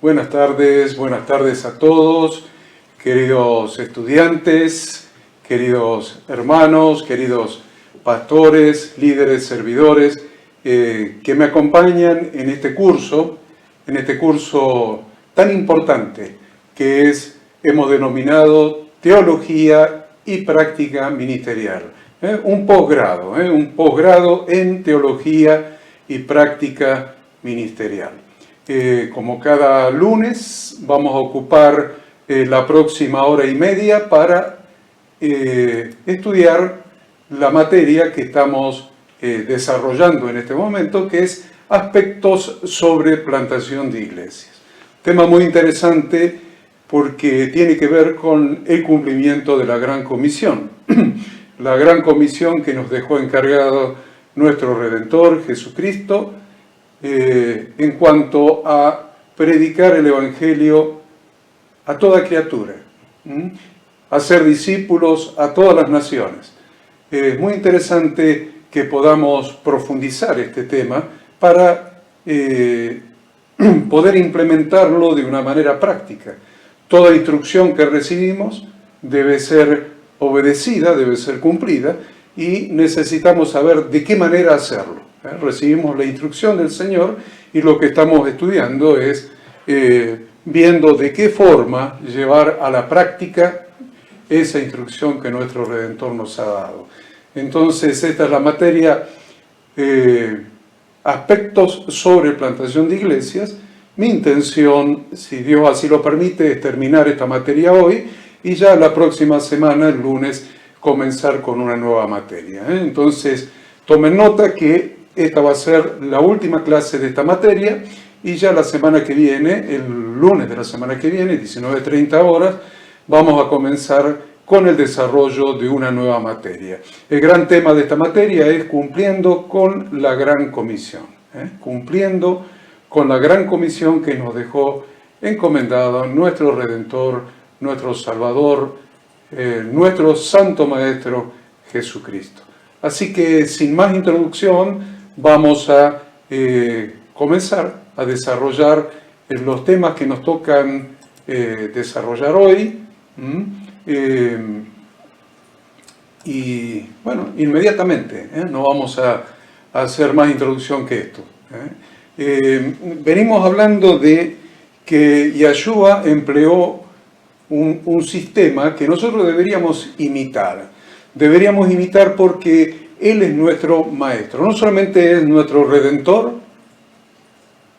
Buenas tardes a todos, queridos estudiantes, queridos hermanos, queridos pastores, líderes, servidores, que me acompañan en este curso tan importante que hemos denominado Teología y Práctica Ministerial. Un posgrado en Teología y Práctica Ministerial. Como cada lunes vamos a ocupar la próxima hora y media para estudiar la materia que estamos desarrollando en este momento, que es aspectos sobre plantación de iglesias. Tema muy interesante porque tiene que ver con el cumplimiento de la Gran Comisión. La Gran Comisión que nos dejó encargado nuestro Redentor Jesucristo en cuanto a predicar el Evangelio a toda criatura, hacer discípulos a todas las naciones. Es muy interesante que podamos profundizar este tema para poder implementarlo de una manera práctica. Toda instrucción que recibimos debe ser obedecida, debe ser cumplida, y necesitamos saber de qué manera hacerlo. Recibimos la instrucción del Señor y lo que estamos estudiando es viendo de qué forma llevar a la práctica esa instrucción que nuestro Redentor nos ha dado. Entonces, esta es la materia, aspectos sobre plantación de iglesias. Mi intención, si Dios así lo permite, es terminar esta materia hoy y ya la próxima semana, el lunes, comenzar con una nueva materia. Entonces, tomen nota que esta va a ser la última clase de esta materia y ya la semana que viene, el lunes de la semana que viene, 19:30 horas, vamos a comenzar con el desarrollo de una nueva materia. El gran tema de esta materia es cumpliendo con la Gran Comisión. Cumpliendo con la Gran Comisión que nos dejó encomendada nuestro Redentor, nuestro Salvador, nuestro Santo Maestro Jesucristo. Así que sin más introducción vamos a comenzar a desarrollar los temas que nos tocan desarrollar hoy. Y bueno, inmediatamente, no vamos a hacer más introducción que esto. Venimos hablando de que Yeshua empleó un sistema que nosotros deberíamos imitar. Deberíamos imitar porque Él es nuestro Maestro. No solamente es nuestro Redentor,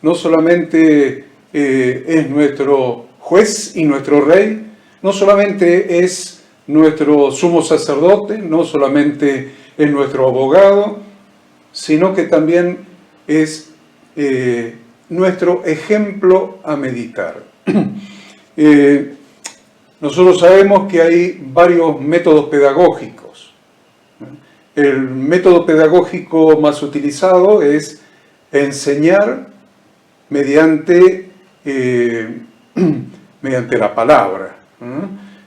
no solamente es nuestro Juez y nuestro Rey, no solamente es nuestro Sumo Sacerdote, no solamente es nuestro Abogado, sino que también es nuestro ejemplo a meditar. Nosotros sabemos que hay varios métodos pedagógicos. El método pedagógico más utilizado es enseñar mediante la palabra.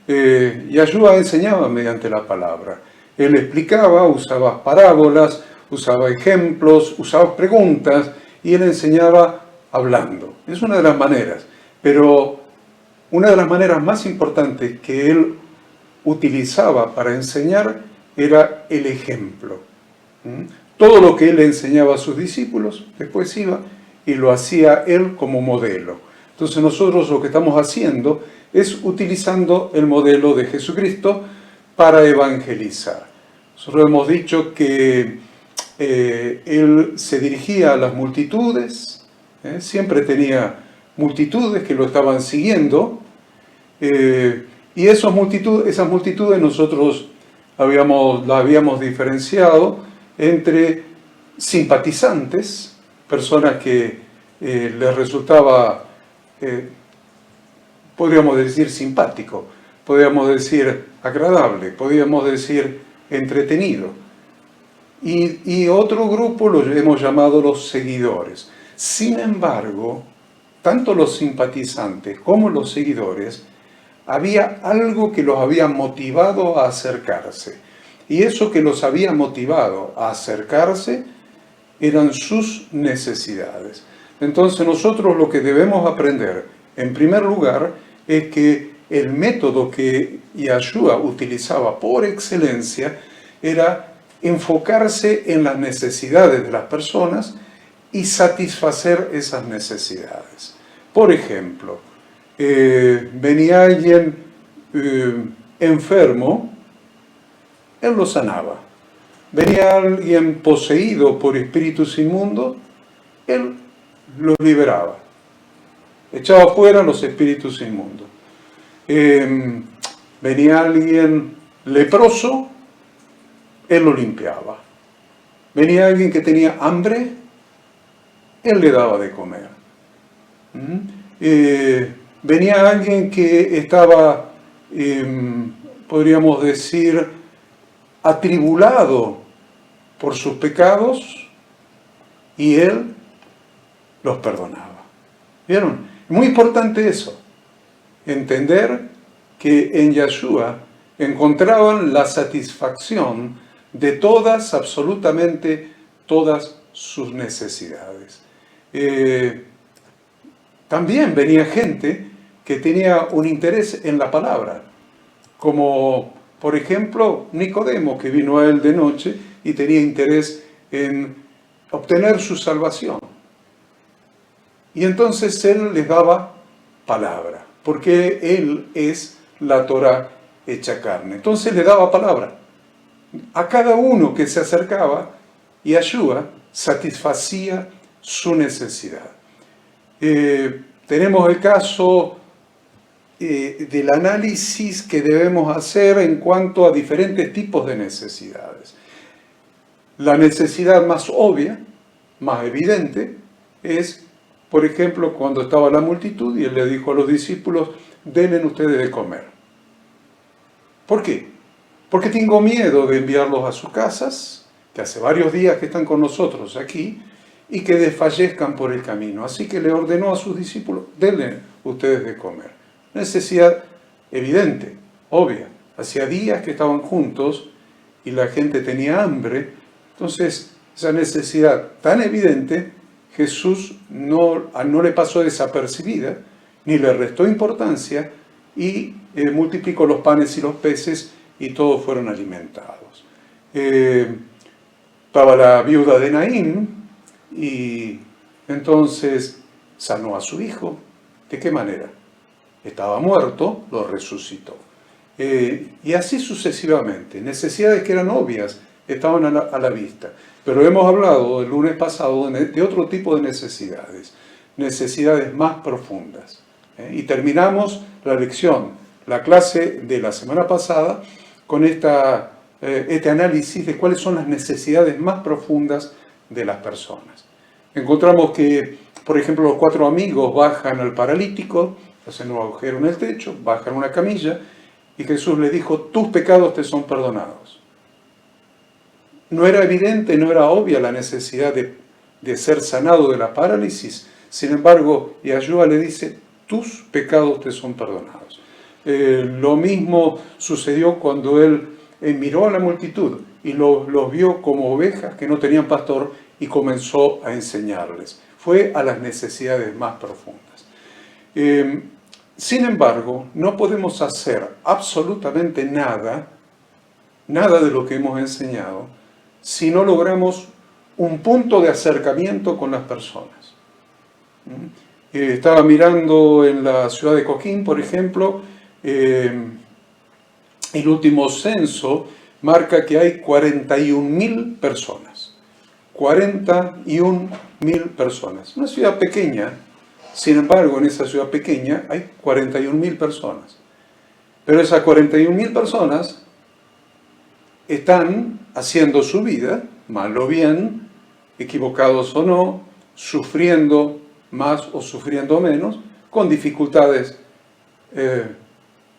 Yeshua enseñaba mediante la palabra. Él explicaba, usaba parábolas, usaba ejemplos, usaba preguntas, y él enseñaba hablando. Es una de las maneras, pero una de las maneras más importantes que él utilizaba para enseñar era el ejemplo. Todo lo que él enseñaba a sus discípulos, después iba y lo hacía él como modelo. Entonces nosotros lo que estamos haciendo es utilizando el modelo de Jesucristo para evangelizar. Nosotros hemos dicho que él se dirigía a las multitudes, siempre tenía multitudes que lo estaban siguiendo, y esas multitudes nosotros las habíamos diferenciado entre simpatizantes, personas que les resultaba, podríamos decir, simpático, podríamos decir agradable, podríamos decir entretenido. Y otro grupo lo hemos llamado los seguidores. Sin embargo, tanto los simpatizantes como los seguidores, había algo que los había motivado a acercarse. Y eso que los había motivado a acercarse eran sus necesidades. Entonces nosotros lo que debemos aprender En primer lugar, es que el método que Yeshua utilizaba por excelencia era enfocarse en las necesidades de las personas y satisfacer esas necesidades. Por ejemplo, venía alguien enfermo, él lo sanaba. Venía alguien poseído por espíritus inmundos, él los liberaba. Echaba fuera los espíritus inmundos. Venía alguien leproso, él lo limpiaba. Venía alguien que tenía hambre, él le daba de comer. Venía alguien que estaba, podríamos decir, atribulado por sus pecados, y él los perdonaba. ¿Vieron? Muy importante eso, entender que en Yeshua encontraban la satisfacción de todas, absolutamente todas sus necesidades. También venía gente que tenía un interés en la palabra, como por ejemplo Nicodemo, que vino a él de noche y tenía interés en obtener su salvación. Y entonces él les daba palabra, porque él es la Torá hecha carne. Entonces le daba palabra. A cada uno que se acercaba, Yeshua satisfacía su necesidad. Tenemos el caso del análisis que debemos hacer en cuanto a diferentes tipos de necesidades. La necesidad más obvia, más evidente, es, por ejemplo, cuando estaba la multitud y él le dijo a los discípulos: denle ustedes de comer. ¿Por qué? Porque tengo miedo de enviarlos a sus casas, que hace varios días que están con nosotros aquí, y que desfallezcan por el camino. Así que le ordenó a sus discípulos: denle ustedes de comer. Necesidad evidente, obvia. Hacía días que estaban juntos y la gente tenía hambre. Entonces, esa necesidad tan evidente, Jesús no le pasó desapercibida, ni le restó importancia, y multiplicó los panes y los peces, y todos fueron alimentados. Estaba la viuda de Naín, y entonces sanó a su hijo. ¿De qué manera? Estaba muerto, lo resucitó. Y así sucesivamente. Necesidades que eran obvias estaban a la vista. Pero hemos hablado el lunes pasado de otro tipo de necesidades. Necesidades más profundas. Y terminamos la lección, la clase de la semana pasada, con este análisis de cuáles son las necesidades más profundas de las personas. Encontramos que, por ejemplo, los 4 amigos bajan al paralítico, hacen un agujero en el techo, bajan una camilla, y Jesús le dijo: tus pecados te son perdonados. No era evidente, no era obvia la necesidad de ser sanado de la parálisis. Sin embargo, Yeshua le dice: tus pecados te son perdonados. Lo mismo sucedió cuando él miró a la multitud y los vio como ovejas que no tenían pastor, y comenzó a enseñarles. Fue a las necesidades más profundas. Sin embargo, no podemos hacer absolutamente nada de lo que hemos enseñado, si no logramos un punto de acercamiento con las personas. Estaba mirando en la ciudad de Coquín, por ejemplo, el último censo marca que hay 41.000 personas. 41.000 personas. Una ciudad pequeña. Sin embargo, en esa ciudad pequeña hay 41.000 personas. Pero esas 41.000 personas están haciendo su vida, mal o bien, equivocados o no, sufriendo más o sufriendo menos, con dificultades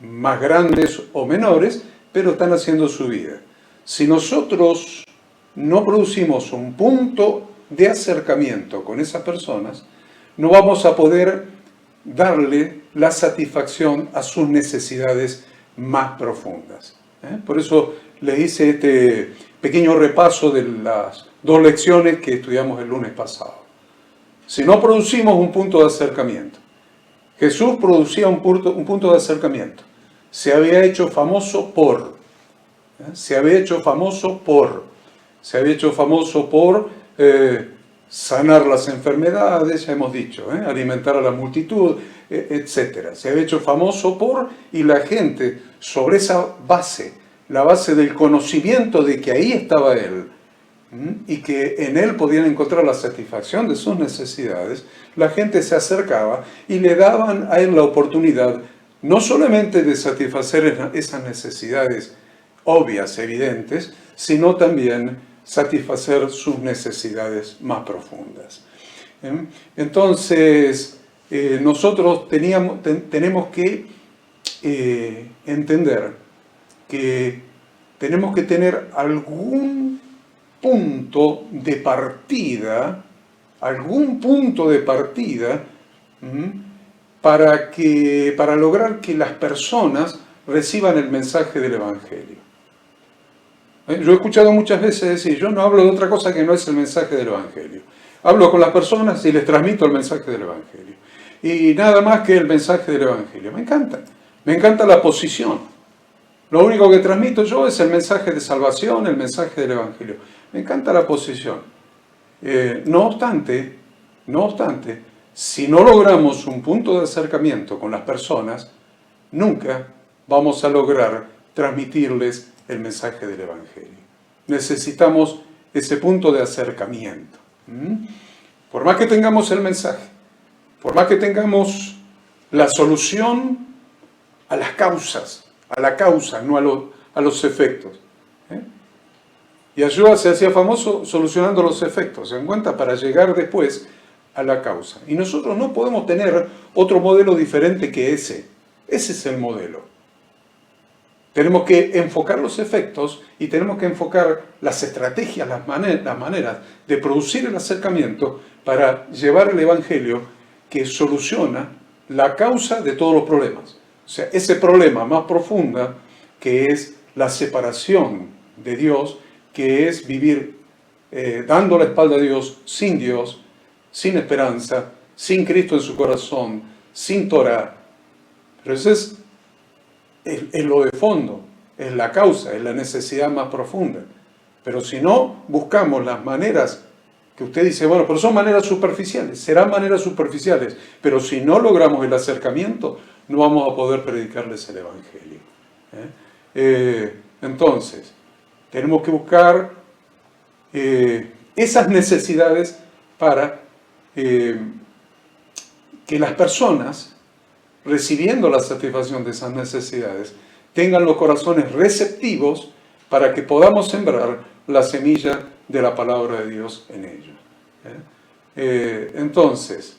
más grandes o menores, pero están haciendo su vida. Si nosotros no producimos un punto de acercamiento con esas personas, no vamos a poder darle la satisfacción a sus necesidades más profundas. Por eso les hice este pequeño repaso de las 2 lecciones que estudiamos el lunes pasado. Si no producimos un punto de acercamiento, Jesús producía un punto de acercamiento. Se había hecho famoso por, se había hecho famoso por sanar las enfermedades, ya hemos dicho, alimentar a la multitud, etc. Se había hecho famoso por, y la gente, sobre esa base, la base del conocimiento de que ahí estaba Él, y que en Él podían encontrar la satisfacción de sus necesidades, la gente se acercaba y le daban a Él la oportunidad no solamente de satisfacer esas necesidades obvias, evidentes, sino también satisfacer sus necesidades más profundas. Entonces, nosotros tenemos que entender que tenemos que tener algún punto de partida, para lograr que las personas reciban el mensaje del Evangelio. Yo he escuchado muchas veces decir, yo no hablo de otra cosa que no es el mensaje del Evangelio. Hablo con las personas y les transmito el mensaje del Evangelio. Y nada más que el mensaje del Evangelio. Me encanta la posición. Lo único que transmito yo es el mensaje de salvación, el mensaje del Evangelio. Me encanta la posición. No obstante, si no logramos un punto de acercamiento con las personas, nunca vamos a lograr transmitirles el mensaje del Evangelio. Necesitamos ese punto de acercamiento. Por más que tengamos el mensaje, por más que tengamos la solución a las causas, a la causa, no a los efectos. Yeshua se hacía famoso solucionando los efectos, ¿se dan cuenta? Para llegar después a la causa. Y nosotros no podemos tener otro modelo diferente que ese. Ese es el modelo. Tenemos que enfocar los efectos y tenemos que enfocar las estrategias, las maneras de producir el acercamiento para llevar el Evangelio que soluciona la causa de todos los problemas. O sea, ese problema más profundo que es la separación de Dios, que es vivir dando la espalda a Dios, sin esperanza, sin Cristo en su corazón, sin Torah. Pero ese es lo de fondo, es la causa, es la necesidad más profunda. Pero si no buscamos las maneras que usted dice, bueno, pero son maneras superficiales, serán maneras superficiales, pero si no logramos el acercamiento, no vamos a poder predicarles el Evangelio. Entonces, tenemos que buscar esas necesidades para que las personas, recibiendo la satisfacción de esas necesidades, tengan los corazones receptivos para que podamos sembrar la semilla de la palabra de Dios en ellos. Entonces,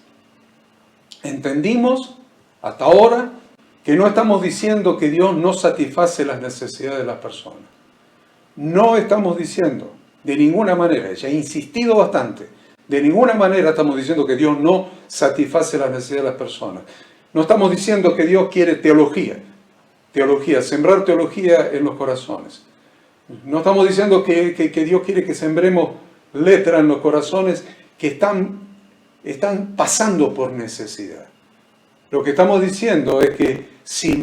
entendimos hasta ahora que no estamos diciendo que Dios no satisface las necesidades de las personas. No estamos diciendo de ninguna manera, ya he insistido bastante, de ninguna manera estamos diciendo que Dios no satisface las necesidades de las personas. No estamos diciendo que Dios quiere teología, sembrar teología en los corazones. No estamos diciendo que Dios quiere que sembremos letra en los corazones que están pasando por necesidad. Lo que estamos diciendo es que si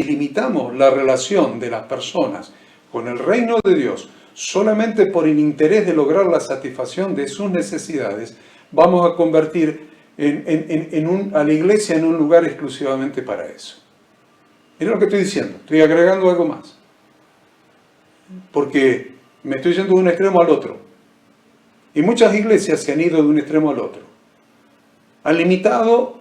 limitamos la relación de las personas con el reino de Dios solamente por el interés de lograr la satisfacción de sus necesidades, vamos a convertir a la iglesia en un lugar exclusivamente para eso. Mira lo que estoy diciendo, estoy agregando algo más. Porque me estoy yendo de un extremo al otro. Y muchas iglesias se han ido de un extremo al otro. Han limitado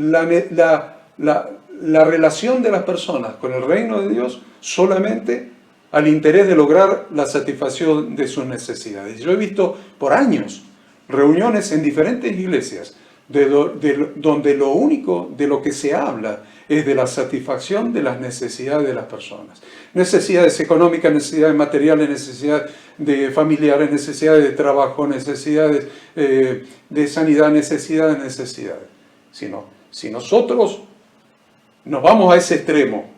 la relación de las personas con el reino de Dios solamente al interés de lograr la satisfacción de sus necesidades. Yo he visto por años reuniones en diferentes iglesias donde lo único de lo que se habla es de la satisfacción de las necesidades de las personas. Necesidades económicas, necesidades materiales, necesidades familiares, necesidades de trabajo, necesidades de sanidad, necesidades. Si nosotros nos vamos a ese extremo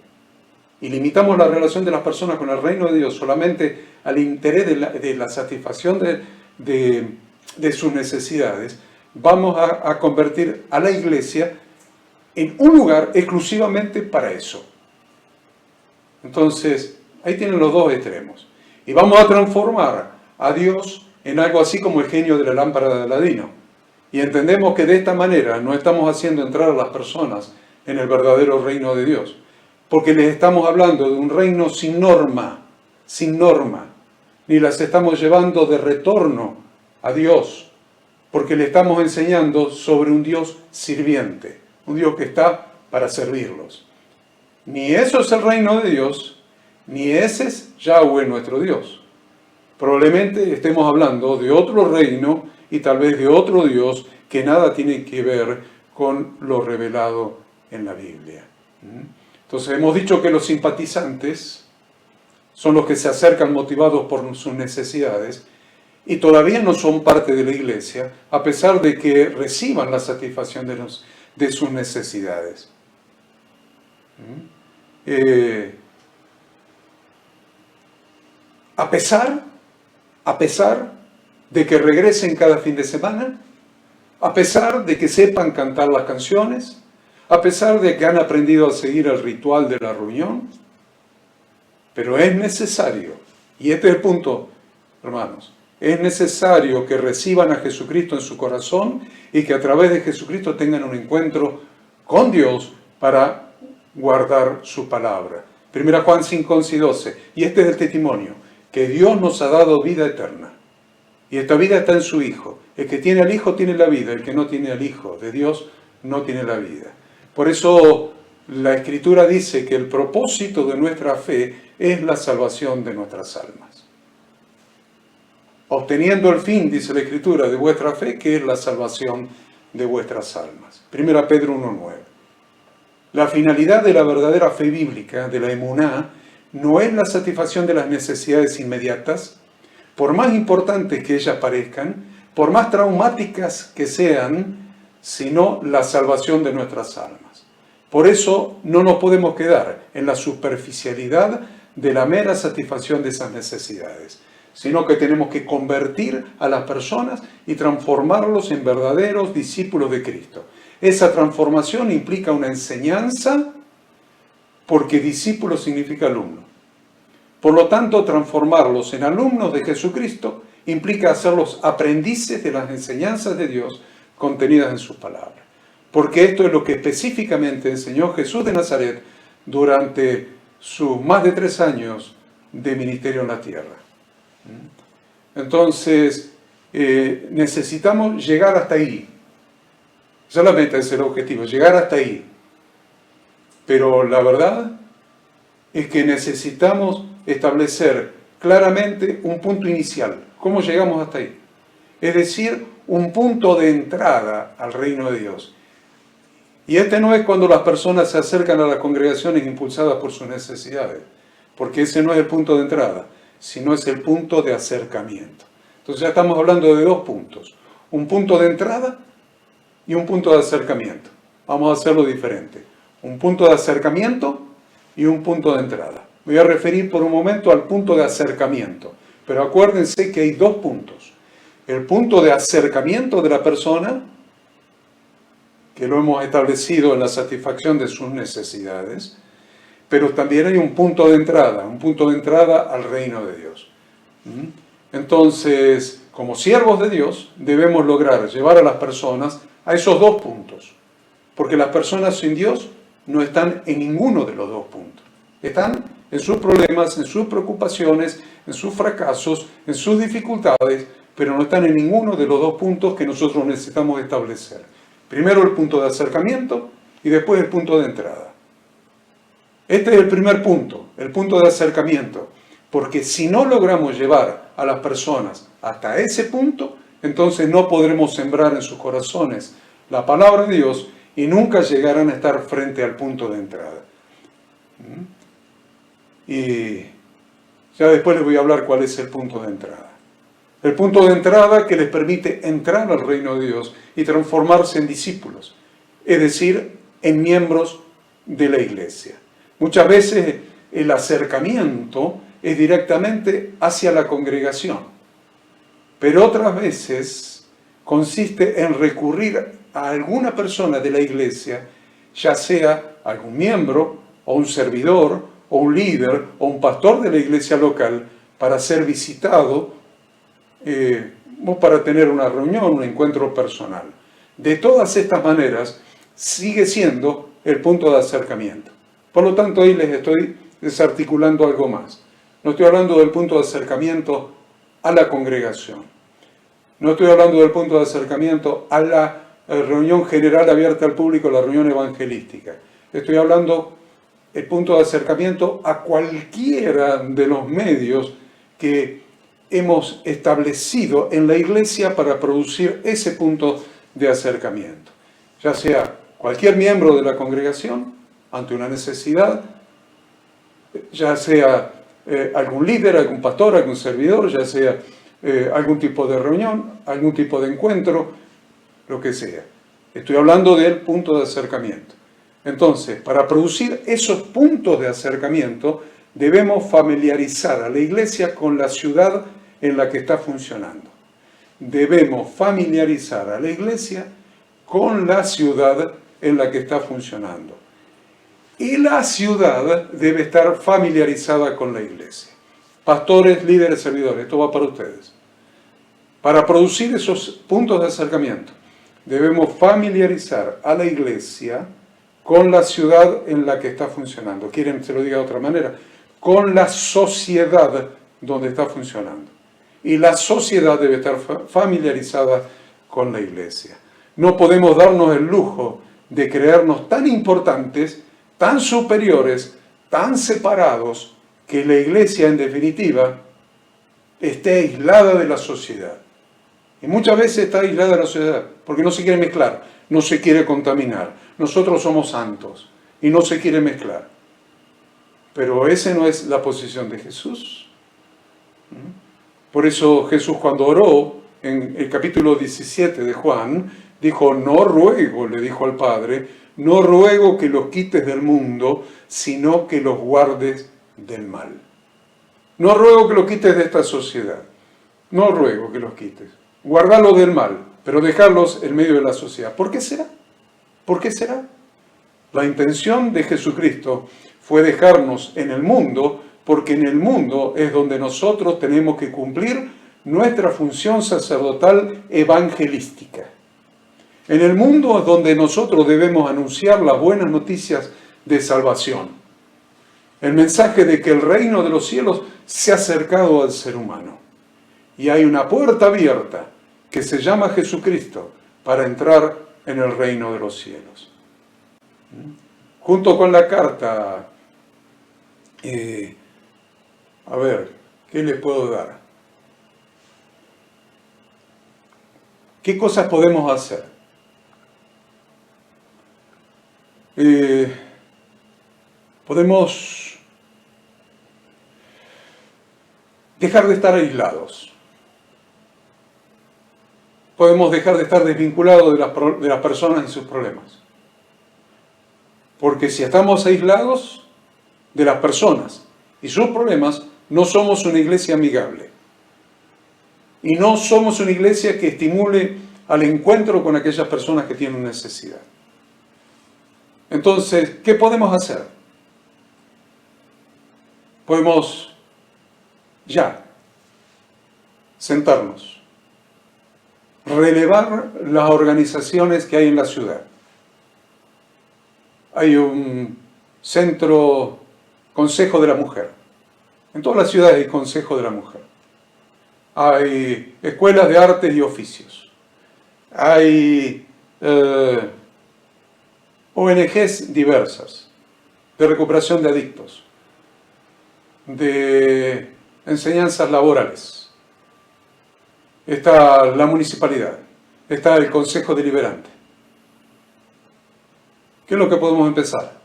y limitamos la relación de las personas con el reino de Dios solamente al interés de la satisfacción de sus necesidades, vamos a convertir a la iglesia en un lugar exclusivamente para eso. Entonces, ahí tienen los dos extremos. Y vamos a transformar a Dios en algo así como el genio de la lámpara de Aladino. Y entendemos que de esta manera no estamos haciendo entrar a las personas en el verdadero reino de Dios. Porque les estamos hablando de un reino sin norma, ni las estamos llevando de retorno a Dios, porque le estamos enseñando sobre un Dios sirviente, un Dios que está para servirlos. Ni eso es el reino de Dios, ni ese es Yahweh nuestro Dios. Probablemente estemos hablando de otro reino y tal vez de otro Dios que nada tiene que ver con lo revelado en la Biblia. Entonces hemos dicho que los simpatizantes son los que se acercan motivados por sus necesidades y todavía no son parte de la iglesia, a pesar de que reciban la satisfacción de sus necesidades. A pesar de que regresen cada fin de semana, a pesar de que sepan cantar las canciones, a pesar de que han aprendido a seguir el ritual de la reunión, pero es necesario, y este es el punto, hermanos, es necesario que reciban a Jesucristo en su corazón y que a través de Jesucristo tengan un encuentro con Dios para guardar su palabra. 1 Juan 5, 11 y 12, y este es el testimonio, que Dios nos ha dado vida eterna, y esta vida está en su Hijo. El que tiene al Hijo tiene la vida, el que no tiene al Hijo de Dios no tiene la vida. Por eso la Escritura dice que el propósito de nuestra fe es la salvación de nuestras almas. Obteniendo el fin, dice la Escritura, de vuestra fe, que es la salvación de vuestras almas. 1 Pedro 1:9. La finalidad de la verdadera fe bíblica, de la emuná, no es la satisfacción de las necesidades inmediatas, por más importantes que ellas parezcan, por más traumáticas que sean, sino la salvación de nuestras almas. Por eso no nos podemos quedar en la superficialidad de la mera satisfacción de esas necesidades, sino que tenemos que convertir a las personas y transformarlos en verdaderos discípulos de Cristo. Esa transformación implica una enseñanza, porque discípulo significa alumno. Por lo tanto, transformarlos en alumnos de Jesucristo implica hacerlos aprendices de las enseñanzas de Dios contenidas en su palabra. Porque esto es lo que específicamente enseñó Jesús de Nazaret durante sus más de 3 años de ministerio en la tierra. Entonces, necesitamos llegar hasta ahí. Solamente ese es el objetivo, llegar hasta ahí. Pero la verdad es que necesitamos establecer claramente un punto inicial. ¿Cómo llegamos hasta ahí? Es decir, un punto de entrada al reino de Dios. Y este no es cuando las personas se acercan a las congregaciones impulsadas por sus necesidades, porque ese no es el punto de entrada, sino es el punto de acercamiento. Entonces ya estamos hablando de 2 puntos. Un punto de entrada y un punto de acercamiento. Vamos a hacerlo diferente. Un punto de acercamiento y un punto de entrada. Me voy a referir por un momento al punto de acercamiento, pero acuérdense que hay 2 puntos. El punto de acercamiento de la persona, que lo hemos establecido en la satisfacción de sus necesidades, pero también hay un punto de entrada al reino de Dios. Entonces, como siervos de Dios, debemos lograr llevar a las personas a esos 2 puntos, porque las personas sin Dios no están en ninguno de los 2 puntos. Están en sus problemas, en sus preocupaciones, en sus fracasos, en sus dificultades, pero no están en ninguno de los 2 puntos que nosotros necesitamos establecer. Primero el punto de acercamiento y después el punto de entrada. Este es el primer punto, el punto de acercamiento, porque si no logramos llevar a las personas hasta ese punto, entonces no podremos sembrar en sus corazones la palabra de Dios y nunca llegarán a estar frente al punto de entrada. Y ya después les voy a hablar cuál es el punto de entrada. El punto de entrada que les permite entrar al reino de Dios y transformarse en discípulos, es decir, en miembros de la iglesia. Muchas veces el acercamiento es directamente hacia la congregación, pero otras veces consiste en recurrir a alguna persona de la iglesia ya sea algún miembro, o un servidor, o un líder, o un pastor de la iglesia local, para ser visitado o para tener una reunión, un encuentro personal. De todas estas maneras, sigue siendo el punto de acercamiento. Por lo tanto, ahí les estoy desarticulando algo más. No estoy hablando del punto de acercamiento a la congregación. No estoy hablando del punto de acercamiento a la reunión general abierta al público, la reunión evangelística. Estoy hablando del punto de acercamiento a cualquiera de los medios que hemos establecido en la iglesia para producir ese punto de acercamiento. Ya sea cualquier miembro de la congregación ante una necesidad, ya sea algún líder, algún pastor, algún servidor, ya sea algún tipo de reunión, algún tipo de encuentro, lo que sea. Estoy hablando del punto de acercamiento. Entonces, para producir esos puntos de acercamiento, debemos familiarizar a la iglesia con la ciudad en la que está funcionando. Debemos familiarizar a la iglesia con la ciudad en la que está funcionando. Y la ciudad debe estar familiarizada con la iglesia. Pastores, líderes, servidores, esto va para ustedes. Para producir esos puntos de acercamiento, debemos familiarizar a la iglesia con la ciudad en la que está funcionando. ¿Quieren que se lo diga de otra manera? Con la sociedad donde está funcionando. Y la sociedad debe estar familiarizada con la iglesia. No podemos darnos el lujo de creernos tan importantes, tan superiores, tan separados, que la iglesia, en definitiva, esté aislada de la sociedad. Y muchas veces está aislada de la sociedad, porque no se quiere mezclar, no se quiere contaminar. Nosotros somos santos y no se quiere mezclar. Pero esa no es la posición de Jesús. Por eso Jesús, cuando oró en el capítulo 17 de Juan, dijo: no ruego, le dijo al Padre, no ruego que los quites del mundo, sino que los guardes del mal. No ruego que los quites de esta sociedad. No ruego que los quites. Guardarlos del mal, pero dejarlos en medio de la sociedad. ¿Por qué será? ¿Por qué será? La intención de Jesucristo fue dejarnos en el mundo, porque en el mundo es donde nosotros tenemos que cumplir nuestra función sacerdotal evangelística. En el mundo es donde nosotros debemos anunciar las buenas noticias de salvación. El mensaje de que el reino de los cielos se ha acercado al ser humano. Y hay una puerta abierta que se llama Jesucristo para entrar en el reino de los cielos. Junto con la carta, a ver, ¿qué les puedo dar? ¿Qué cosas podemos hacer? Podemos dejar de estar aislados. Podemos dejar de estar desvinculados de las personas y sus problemas. Porque si estamos aislados de las personas y sus problemas, no somos una iglesia amigable. Y no somos una iglesia que estimule al encuentro con aquellas personas que tienen necesidad. Entonces, ¿qué podemos hacer? Podemos ya sentarnos, relevar las organizaciones que hay en la ciudad. Hay un centro, Consejo de la Mujer. En todas las ciudades hay Consejo de la Mujer. Hay escuelas de artes y oficios. Hay ONGs diversas, de recuperación de adictos, de enseñanzas laborales. Está la municipalidad, está el Consejo Deliberante. ¿Qué es lo que podemos empezar?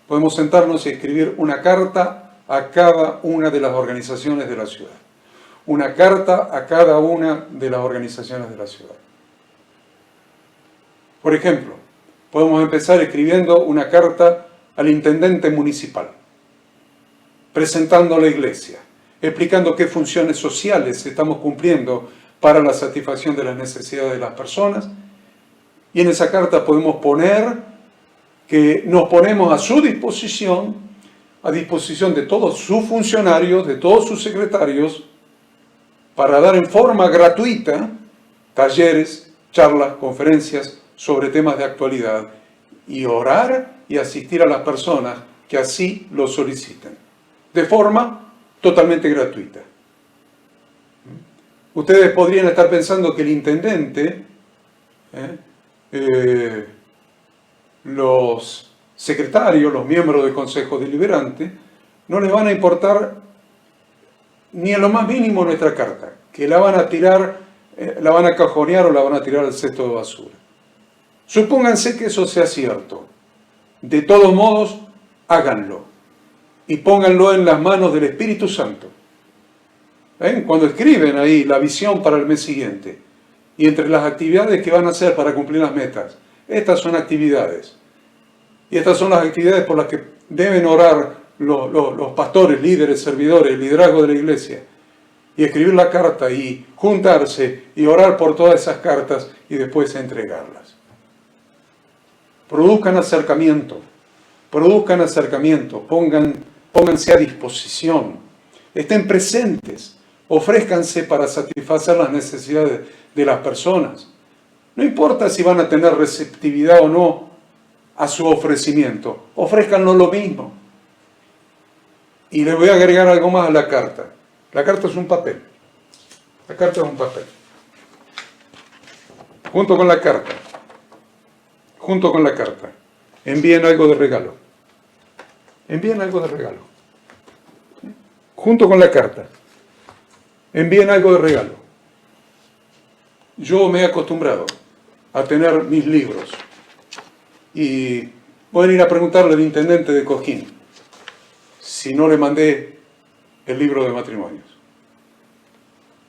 Podemos sentarnos y escribir una carta a cada una de las organizaciones de la ciudad. Una carta a cada una de las organizaciones de la ciudad. Por ejemplo, podemos empezar escribiendo una carta al intendente municipal, presentando a la iglesia, explicando qué funciones sociales estamos cumpliendo para la satisfacción de las necesidades de las personas. Y en esa carta podemos poner que nos ponemos a su disposición, a disposición de todos sus funcionarios, de todos sus secretarios, para dar en forma gratuita talleres, charlas, conferencias sobre temas de actualidad y orar y asistir a las personas que así lo soliciten, de forma totalmente gratuita. Ustedes podrían estar pensando que el intendente, los secretarios, los miembros del Consejo Deliberante, no les van a importar ni en lo más mínimo nuestra carta, que la van a tirar, la van a cajonear o la van a tirar al cesto de basura. Supónganse que eso sea cierto. De todos modos, háganlo y pónganlo en las manos del Espíritu Santo. Cuando escriben ahí la visión para el mes siguiente y entre las actividades que van a hacer para cumplir las metas, estas son actividades. Y estas son las actividades por las que deben orar los pastores, líderes, servidores, el liderazgo de la iglesia. Y escribir la carta y juntarse y orar por todas esas cartas y después entregarlas. Produzcan acercamiento, pónganse a disposición, estén presentes, ofrézcanse para satisfacer las necesidades de las personas. No importa si van a tener receptividad o no a su ofrecimiento, ofrézcanlo lo mismo. Y les voy a agregar algo más a la carta. La carta es un papel. La carta es un papel. Junto con la carta, envíen algo de regalo. Envíen algo de regalo. Junto con la carta, envíen algo de regalo. Yo me he acostumbrado a tener mis libros y pueden ir a preguntarle al intendente de Cosquín si no le mandé el libro de matrimonios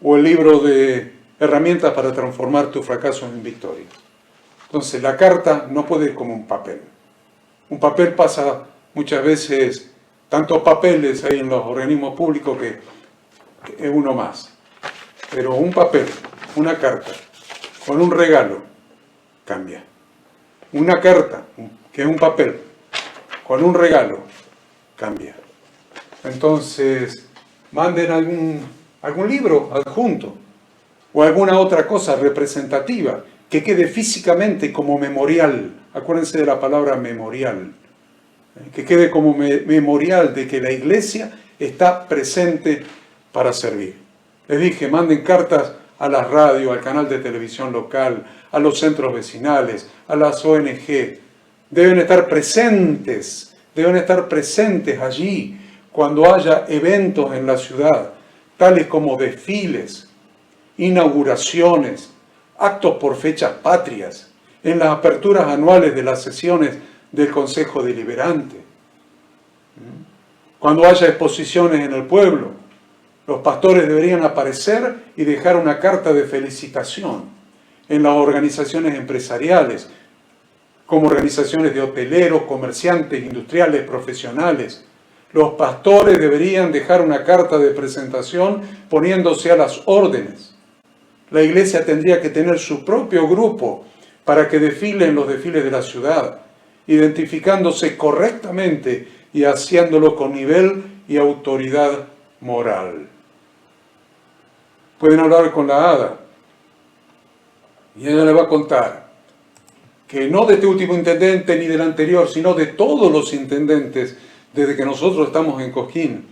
o el libro de herramientas para transformar tus fracasos en victorias. Entonces la carta no puede ir como un papel. Un papel pasa muchas veces, tantos papeles hay en los organismos públicos que es uno más. Pero un papel, una carta, con un regalo, cambia. Una carta, que es un papel, con un regalo, cambia. Entonces, manden algún libro adjunto o alguna otra cosa representativa que quede físicamente como memorial. Acuérdense de la palabra memorial. Que quede como memorial de que la iglesia está presente para servir. Les dije, manden cartas a la radio, al canal de televisión local, a los centros vecinales, a las ONG. Deben estar presentes allí cuando haya eventos en la ciudad, tales como desfiles, inauguraciones, actos por fechas patrias, en las aperturas anuales de las sesiones del Consejo Deliberante. Cuando haya exposiciones en el pueblo, los pastores deberían aparecer y dejar una carta de felicitación en las organizaciones empresariales, como organizaciones de hoteleros, comerciantes, industriales, profesionales. Los pastores deberían dejar una carta de presentación poniéndose a las órdenes. La iglesia tendría que tener su propio grupo para que desfilen los desfiles de la ciudad, identificándose correctamente y haciéndolo con nivel y autoridad moral. Pueden hablar con la hada y ella le va a contar que no de este último intendente ni del anterior, sino de todos los intendentes desde que nosotros estamos en Cosquín,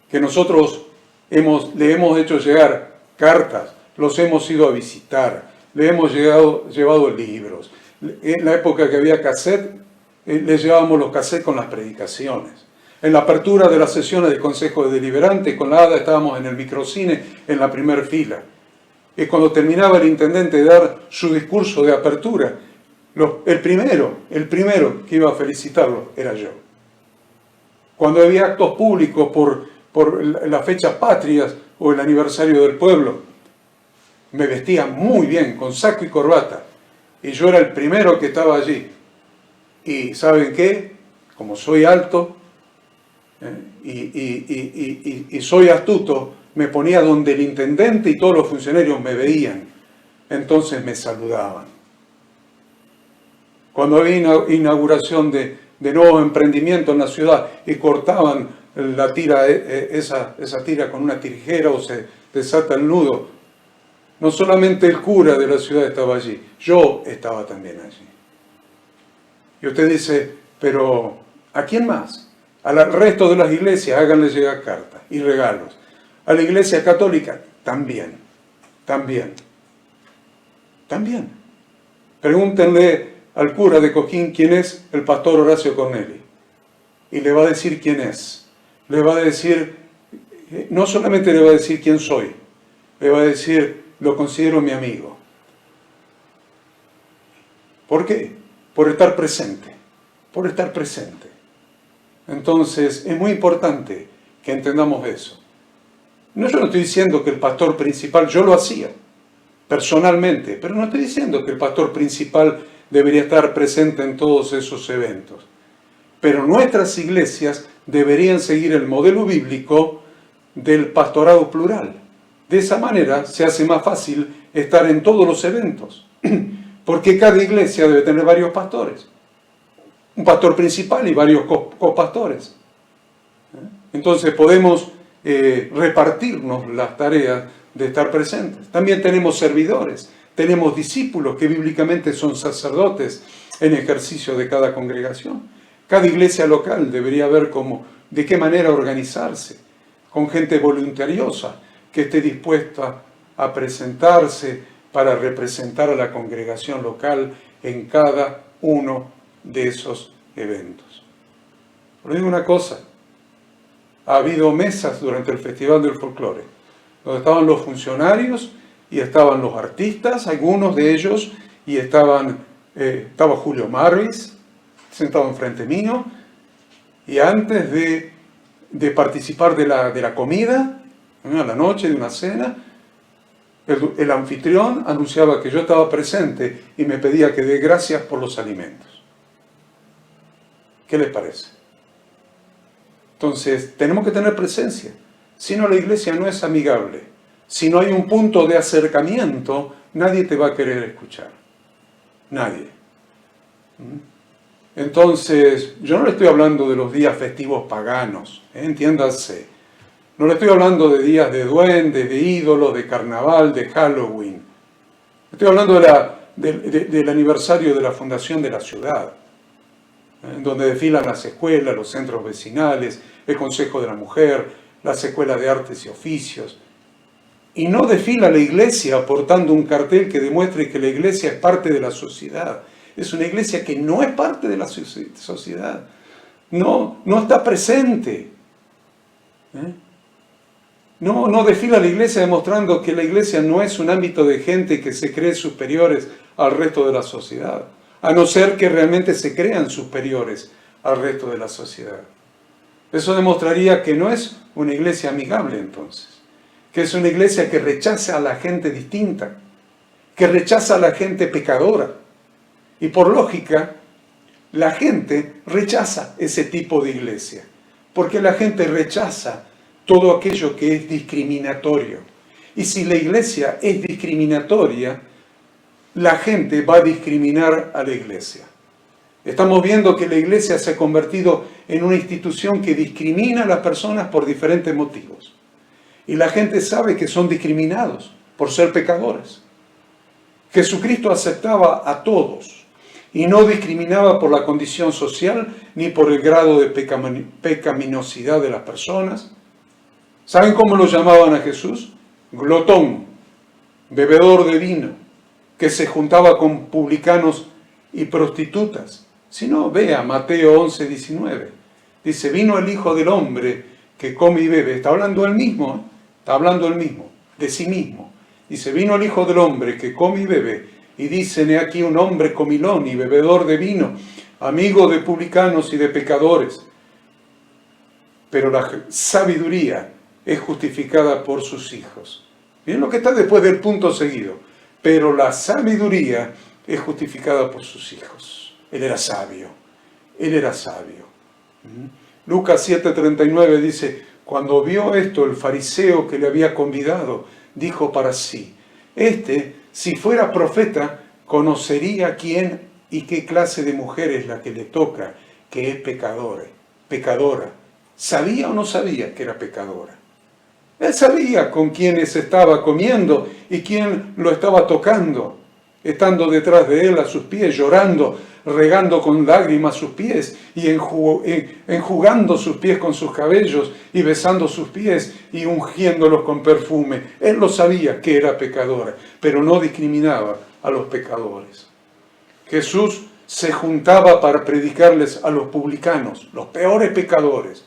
que nosotros le hemos hecho llegar cartas, los hemos ido a visitar, le hemos llevado libros. En la época que había cassette, les llevábamos los cassettes con las predicaciones. En la apertura de las sesiones del Consejo Deliberante, con la hada estábamos en el microcine, en la primera fila. Y cuando terminaba el intendente de dar su discurso de apertura, el primero que iba a felicitarlo era yo. Cuando había actos públicos por las fechas patrias o el aniversario del pueblo, me vestía muy bien, con saco y corbata. Y yo era el primero que estaba allí. Y ¿saben qué? Como soy alto y soy astuto, me ponía donde el intendente y todos los funcionarios me veían. Entonces me saludaban. Cuando había inauguración de nuevo emprendimiento en la ciudad y cortaban la tira, esa tira con una tijera o se desata el nudo, no solamente el cura de la ciudad estaba allí, yo estaba también allí. Y usted dice, pero ¿a quién más? Al resto de las iglesias háganle llegar cartas y regalos. A la iglesia católica también. Pregúntenle al cura de Coquín quién es el pastor Horacio Corneli. Y le va a decir quién es. Le va a decir, no solamente le va a decir quién soy, le va a decir, lo considero mi amigo. ¿Por qué? Por estar presente. Entonces, es muy importante que entendamos eso. Yo no estoy diciendo que el pastor principal, yo lo hacía personalmente, pero no estoy diciendo que el pastor principal debería estar presente en todos esos eventos. Pero nuestras iglesias deberían seguir el modelo bíblico del pastorado plural. De esa manera se hace más fácil estar en todos los eventos, porque cada iglesia debe tener varios pastores. Un pastor principal y varios copastores. Entonces podemos repartirnos las tareas de estar presentes. También tenemos servidores, tenemos discípulos que bíblicamente son sacerdotes en ejercicio de cada congregación. Cada iglesia local debería ver de qué manera organizarse, con gente voluntariosa que esté dispuesta a presentarse para representar a la congregación local en cada uno de esos eventos. Pero digo una cosa, ha habido mesas durante el Festival del Folclore, donde estaban los funcionarios y estaban los artistas, algunos de ellos, y estaba Julio Marvis sentado enfrente mío, y antes de participar de la comida, a la noche de una cena, el anfitrión anunciaba que yo estaba presente y me pedía que dé gracias por los alimentos. ¿Qué les parece? Entonces, tenemos que tener presencia. Si no, la iglesia no es amigable. Si no hay un punto de acercamiento, nadie te va a querer escuchar. Nadie. Entonces, yo no le estoy hablando de los días festivos paganos, entiéndase. No le estoy hablando de días de duendes, de ídolos, de carnaval, de Halloween. Estoy hablando del aniversario de la fundación de la ciudad, donde desfilan las escuelas, los centros vecinales, el Consejo de la Mujer, las escuelas de artes y oficios. Y no desfila la iglesia portando un cartel que demuestre que la iglesia es parte de la sociedad. Es una iglesia que no es parte de la sociedad. No está presente. No desfila la iglesia demostrando que la iglesia no es un ámbito de gente que se cree superiores al resto de la sociedad, a no ser que realmente se crean superiores al resto de la sociedad. Eso demostraría que no es una iglesia amigable entonces, que es una iglesia que rechaza a la gente distinta, que rechaza a la gente pecadora. Y por lógica, la gente rechaza ese tipo de iglesia, porque la gente rechaza todo aquello que es discriminatorio. Y si la iglesia es discriminatoria, la gente va a discriminar a la iglesia. Estamos viendo que la iglesia se ha convertido en una institución que discrimina a las personas por diferentes motivos. Y la gente sabe que son discriminados por ser pecadores. Jesucristo aceptaba a todos y no discriminaba por la condición social ni por el grado de pecaminosidad de las personas. ¿Saben cómo lo llamaban a Jesús? Glotón, bebedor de vino, que se juntaba con publicanos y prostitutas. Si no, vea Mateo 11:19. Dice, vino el Hijo del Hombre que come y bebe. Está hablando él mismo, está hablando él mismo, de sí mismo. Dice, vino el Hijo del Hombre que come y bebe. Y dicen, he aquí un hombre comilón y bebedor de vino, amigo de publicanos y de pecadores. Pero la sabiduría es justificada por sus hijos. Miren lo que está después del punto seguido. Pero la sabiduría es justificada por sus hijos. Él era sabio. Él era sabio. Lucas 7:39 dice, cuando vio esto, el fariseo que le había convidado, dijo para sí, si fuera profeta, conocería quién y qué clase de mujer es la que le toca, que es pecadora. ¿Sabía o no sabía que era pecadora? Él sabía con quiénes estaba comiendo y quién lo estaba tocando, estando detrás de él a sus pies, llorando, regando con lágrimas sus pies y enjugando sus pies con sus cabellos y besando sus pies y ungiéndolos con perfume. Él lo sabía que era pecadora, pero no discriminaba a los pecadores. Jesús se juntaba para predicarles a los publicanos, los peores pecadores.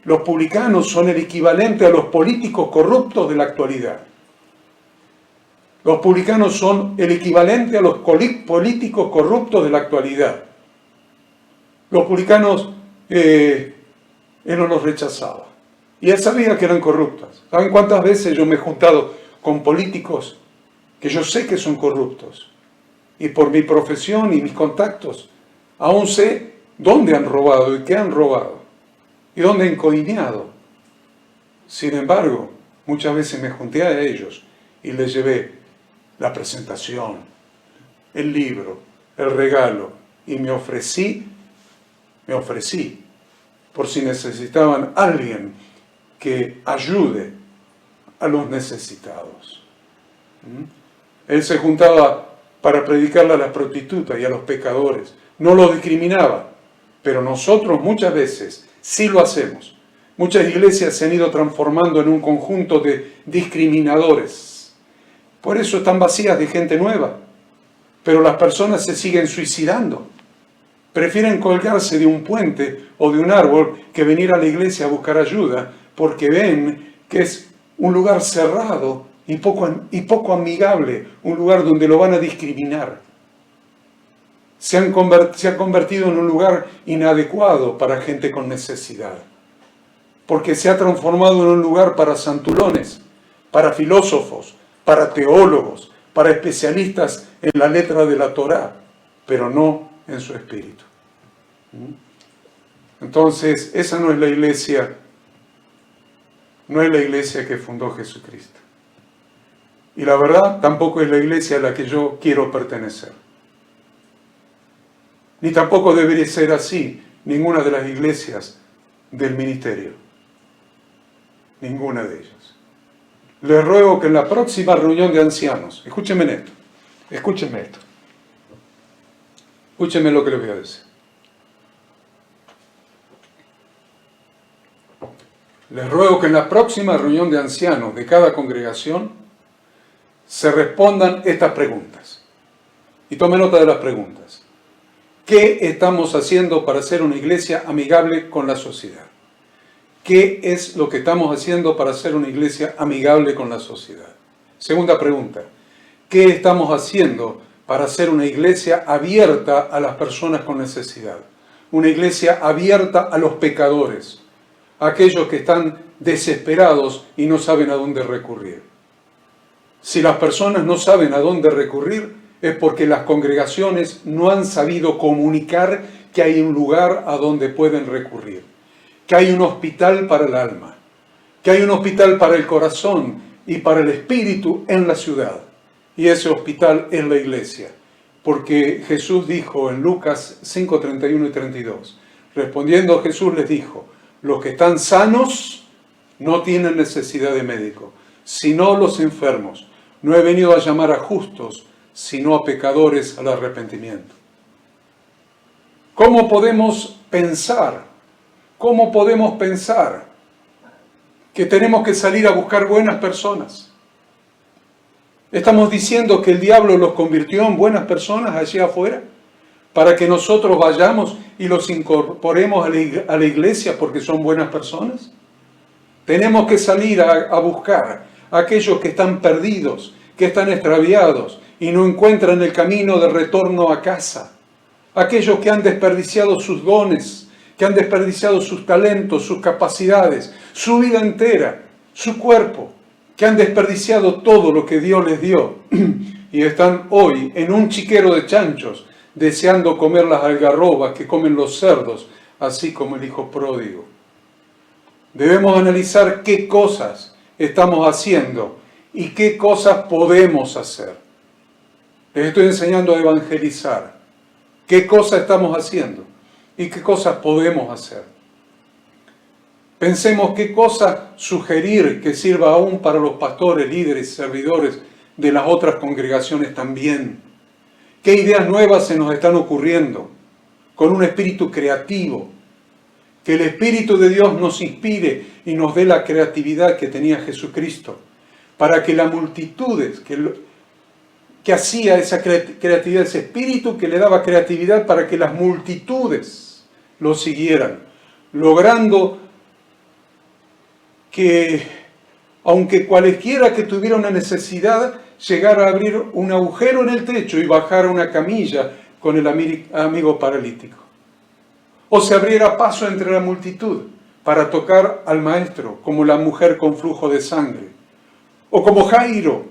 Los publicanos son el equivalente a los políticos corruptos de la actualidad. Los publicanos son el equivalente a los políticos corruptos de la actualidad. Los publicanos, él no los rechazaba. Y él sabía que eran corruptos. ¿Saben cuántas veces yo me he juntado con políticos que yo sé que son corruptos? Y por mi profesión y mis contactos, aún sé dónde han robado y qué han robado. Y dónde han coimeado. Sin embargo, muchas veces me junté a ellos y les llevé la presentación, el libro, el regalo, y me ofrecí, por si necesitaban alguien que ayude a los necesitados. Él se juntaba para predicarle a las prostitutas y a los pecadores. No los discriminaba, pero nosotros muchas veces sí lo hacemos. Muchas iglesias se han ido transformando en un conjunto de discriminadores. Por eso están vacías de gente nueva. Pero las personas se siguen suicidando. Prefieren colgarse de un puente o de un árbol que venir a la iglesia a buscar ayuda, porque ven que es un lugar cerrado y poco amigable, un lugar donde lo van a discriminar. Se ha convertido en un lugar inadecuado para gente con necesidad, porque se ha transformado en un lugar para santulones, para filósofos, para teólogos, para especialistas en la letra de la Torá, pero no en su espíritu. Entonces, esa no es la iglesia que fundó Jesucristo. Y la verdad, tampoco es la iglesia a la que yo quiero pertenecer. Ni tampoco debería ser así ninguna de las iglesias del ministerio. Ninguna de ellas. Les ruego que en la próxima reunión de ancianos, escúchenme esto, escúchenme lo que les voy a decir. Les ruego que en la próxima reunión de ancianos de cada congregación se respondan estas preguntas. Y tomen nota de las preguntas. ¿Qué estamos haciendo para ser una iglesia amigable con la sociedad? ¿Qué es lo que estamos haciendo para ser una iglesia amigable con la sociedad? Segunda pregunta. ¿Qué estamos haciendo para ser una iglesia abierta a las personas con necesidad? Una iglesia abierta a los pecadores, a aquellos que están desesperados y no saben a dónde recurrir. Si las personas no saben a dónde recurrir, es porque las congregaciones no han sabido comunicar que hay un lugar a donde pueden recurrir, que hay un hospital para el alma, que hay un hospital para el corazón y para el espíritu en la ciudad. Y ese hospital es la iglesia, porque Jesús dijo en Lucas 5, 31 y 32, respondiendo Jesús les dijo, los que están sanos no tienen necesidad de médico, sino los enfermos. No he venido a llamar a justos, sino a pecadores al arrepentimiento. ¿Cómo podemos pensar? ¿Cómo podemos pensar que tenemos que salir a buscar buenas personas? ¿Estamos diciendo que el diablo los convirtió en buenas personas allá afuera? ¿Para que nosotros vayamos y los incorporemos a la iglesia porque son buenas personas? Tenemos que salir a buscar a aquellos que están perdidos, que están extraviados y no encuentran el camino de retorno a casa. Aquellos que han desperdiciado sus dones, que han desperdiciado sus talentos, sus capacidades, su vida entera, su cuerpo, que han desperdiciado todo lo que Dios les dio y están hoy en un chiquero de chanchos deseando comer las algarrobas que comen los cerdos, así como el hijo pródigo. Debemos analizar qué cosas estamos haciendo y qué cosas podemos hacer. Les estoy enseñando a evangelizar. ¿Qué cosas estamos haciendo? ¿Y qué cosas podemos hacer? Pensemos qué cosas sugerir que sirva aún para los pastores, líderes, servidores de las otras congregaciones también. ¿Qué ideas nuevas se nos están ocurriendo? Con un espíritu creativo. Que el Espíritu de Dios nos inspire y nos dé la creatividad que tenía Jesucristo. Para que las multitudes, que hacía esa creatividad, ese espíritu que le daba creatividad para que las multitudes lo siguieran. Logrando que, aunque cualquiera que tuviera una necesidad, llegara a abrir un agujero en el techo y bajara una camilla con el amigo paralítico. O se abriera paso entre la multitud para tocar al maestro, como la mujer con flujo de sangre. O como Jairo,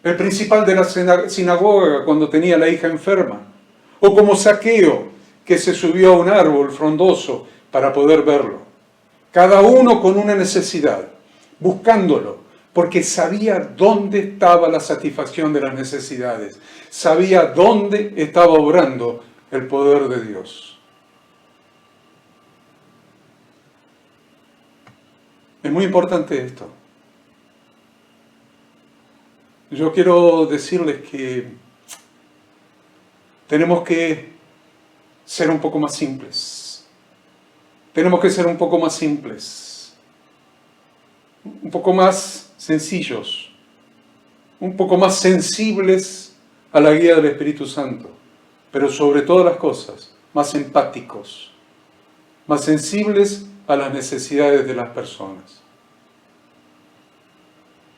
el principal de la sinagoga cuando tenía la hija enferma. O como Zaqueo, que se subió a un árbol frondoso para poder verlo. Cada uno con una necesidad, buscándolo, porque sabía dónde estaba la satisfacción de las necesidades. Sabía dónde estaba obrando el poder de Dios. Es muy importante esto. Yo quiero decirles que tenemos que ser un poco más simples. Tenemos que ser un poco más simples, un poco más sencillos, un poco más sensibles a la guía del Espíritu Santo, pero sobre todas las cosas, más empáticos, más sensibles a las necesidades de las personas.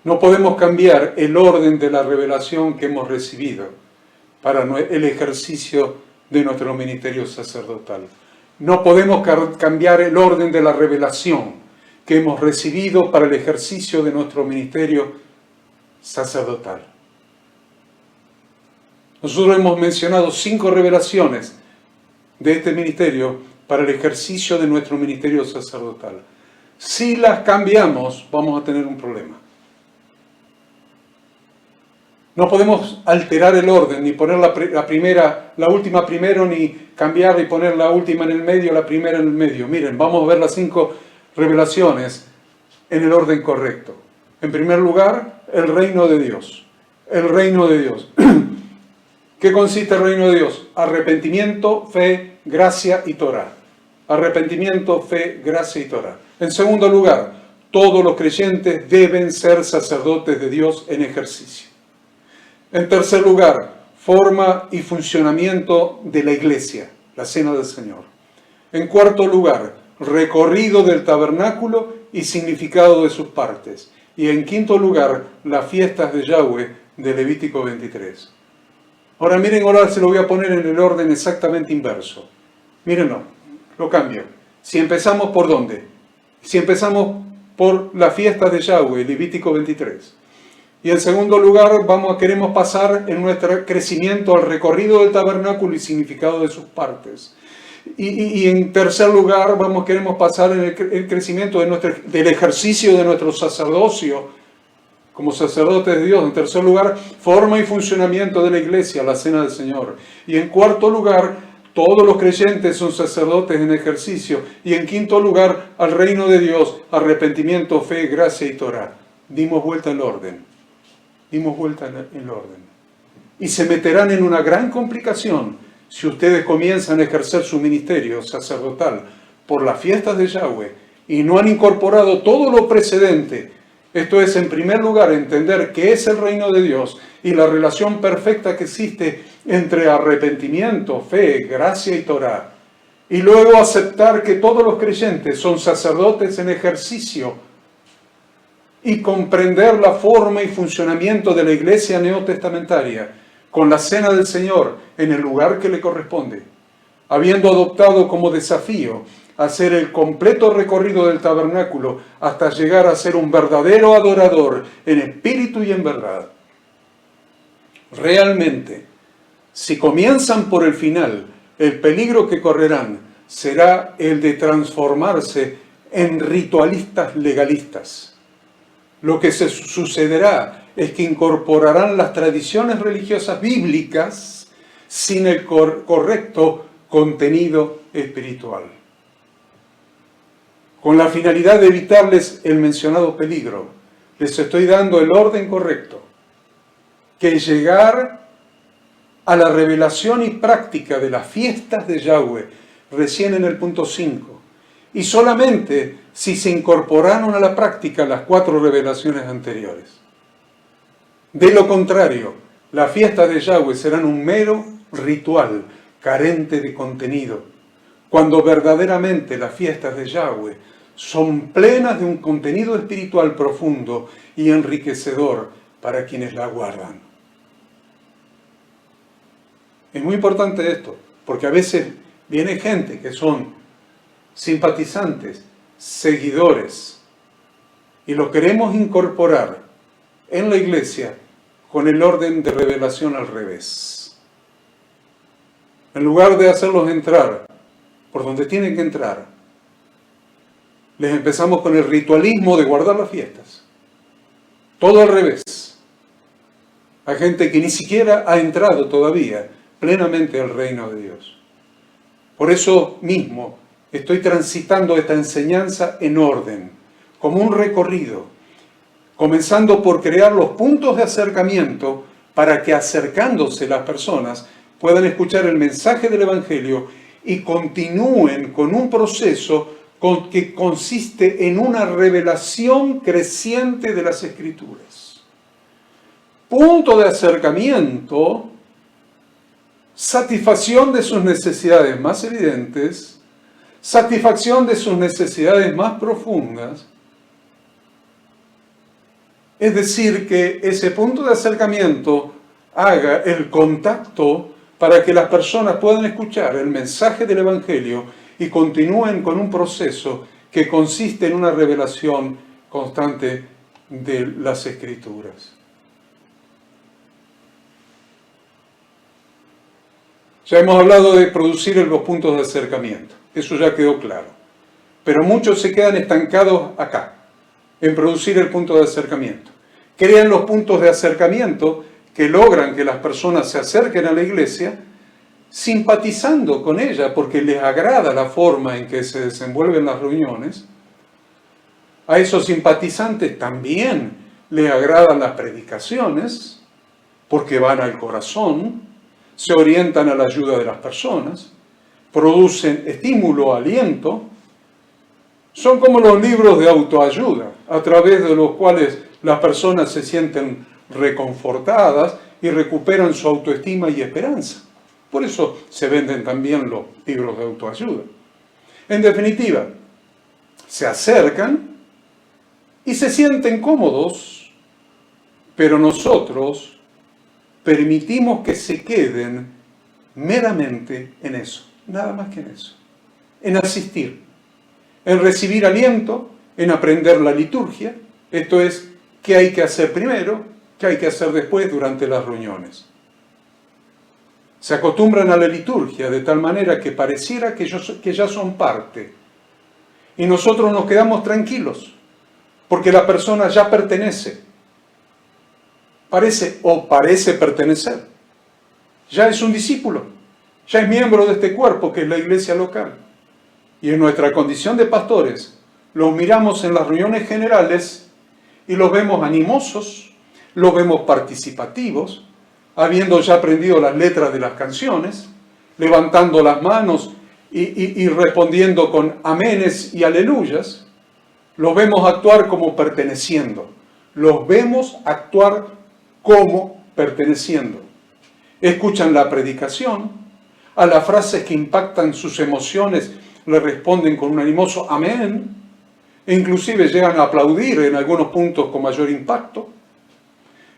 No podemos cambiar el orden de la revelación que hemos recibido para el ejercicio de nuestro ministerio sacerdotal. No podemos cambiar el orden de la revelación que hemos recibido para el ejercicio de nuestro ministerio sacerdotal. Nosotros hemos mencionado 5 revelaciones de este ministerio para el ejercicio de nuestro ministerio sacerdotal. Si las cambiamos, vamos a tener un problema. No podemos alterar el orden, ni poner la última primero, ni cambiar y poner la última en el medio, la primera en el medio. Miren, vamos a ver las 5 revelaciones en el orden correcto. En primer lugar, el reino de Dios. El reino de Dios. ¿Qué consiste el reino de Dios? Arrepentimiento, fe, gracia y Torah. Arrepentimiento, fe, gracia y Torah. En segundo lugar, todos los creyentes deben ser sacerdotes de Dios en ejercicio. En tercer lugar, forma y funcionamiento de la iglesia, la cena del Señor. En cuarto lugar, recorrido del tabernáculo y significado de sus partes. Y en quinto lugar, las fiestas de Yahweh de Levítico 23. Ahora miren, ahora se lo voy a poner en el orden exactamente inverso. Mírenlo, lo cambio. Si empezamos por ¿dónde? Si empezamos por las fiestas de Yahweh, Levítico 23. Y en segundo lugar, queremos pasar en nuestro crecimiento al recorrido del tabernáculo y significado de sus partes. Y en tercer lugar, queremos pasar en el crecimiento del ejercicio de nuestro sacerdocio como sacerdotes de Dios. En tercer lugar, forma y funcionamiento de la iglesia, la cena del Señor. Y en cuarto lugar, todos los creyentes son sacerdotes en ejercicio. Y en quinto lugar, al reino de Dios, arrepentimiento, fe, gracia y Torah. Dimos vuelta el orden. Dimos vuelta en el orden. Y se meterán en una gran complicación si ustedes comienzan a ejercer su ministerio sacerdotal por las fiestas de Yahweh y no han incorporado todo lo precedente. Esto es, en primer lugar, entender qué es el reino de Dios y la relación perfecta que existe entre arrepentimiento, fe, gracia y Torah. Y luego aceptar que todos los creyentes son sacerdotes en ejercicio y comprender la forma y funcionamiento de la iglesia neotestamentaria con la cena del Señor en el lugar que le corresponde, habiendo adoptado como desafío hacer el completo recorrido del tabernáculo hasta llegar a ser un verdadero adorador en espíritu y en verdad. Realmente, si comienzan por el final, el peligro que correrán será el de transformarse en ritualistas legalistas. Lo que sucederá es que incorporarán las tradiciones religiosas bíblicas sin el correcto contenido espiritual, con la finalidad de evitarles el mencionado peligro. Les estoy dando el orden correcto, que llegar a la revelación y práctica de las fiestas de Yahweh, recién en el punto 5, y solamente si se incorporaron a la práctica las 4 revelaciones anteriores. De lo contrario, las fiestas de Yahweh serán un mero ritual, carente de contenido, cuando verdaderamente las fiestas de Yahweh son plenas de un contenido espiritual profundo y enriquecedor para quienes la guardan. Es muy importante esto, porque a veces viene gente que son simpatizantes, seguidores, y los queremos incorporar en la iglesia con el orden de revelación al revés. En lugar de hacerlos entrar por donde tienen que entrar, les empezamos con el ritualismo de guardar las fiestas. Todo al revés. Hay gente que ni siquiera ha entrado todavía plenamente al reino de Dios. Por eso mismo estoy transitando esta enseñanza en orden, como un recorrido, comenzando por crear los puntos de acercamiento para que acercándose las personas puedan escuchar el mensaje del Evangelio y continúen con un proceso que consiste en una revelación creciente de las Escrituras. Punto de acercamiento, satisfacción de sus necesidades más evidentes, satisfacción de sus necesidades más profundas. Es decir, que ese punto de acercamiento haga el contacto para que las personas puedan escuchar el mensaje del Evangelio y continúen con un proceso que consiste en una revelación constante de las Escrituras. Ya hemos hablado de producir los puntos de acercamiento, eso ya quedó claro. Pero muchos se quedan estancados acá, en producir el punto de acercamiento. Crean los puntos de acercamiento que logran que las personas se acerquen a la iglesia, simpatizando con ella porque les agrada la forma en que se desenvuelven las reuniones. A esos simpatizantes también les agradan las predicaciones porque van al corazón, se orientan a la ayuda de las personas, producen estímulo, aliento. Son como los libros de autoayuda, a través de los cuales las personas se sienten reconfortadas y recuperan su autoestima y esperanza. Por eso se venden también los libros de autoayuda. En definitiva, se acercan y se sienten cómodos, pero nosotros permitimos que se queden meramente en eso, nada más que en eso, en asistir, en recibir aliento, en aprender la liturgia, esto es, qué hay que hacer primero, qué hay que hacer después durante las reuniones. Se acostumbran a la liturgia de tal manera que pareciera que ya son parte. Y nosotros nos quedamos tranquilos, porque la persona ya pertenece. Parece pertenecer. Ya es un discípulo, ya es miembro de este cuerpo que es la iglesia local. Y en nuestra condición de pastores, los miramos en las reuniones generales y los vemos animosos, los vemos participativos, habiendo ya aprendido las letras de las canciones, levantando las manos y respondiendo con amenes y aleluyas. Los vemos actuar como perteneciendo. Los vemos actuar como perteneciendo. Escuchan la predicación, a las frases que impactan sus emociones le responden con un animoso amén, e inclusive llegan a aplaudir en algunos puntos con mayor impacto.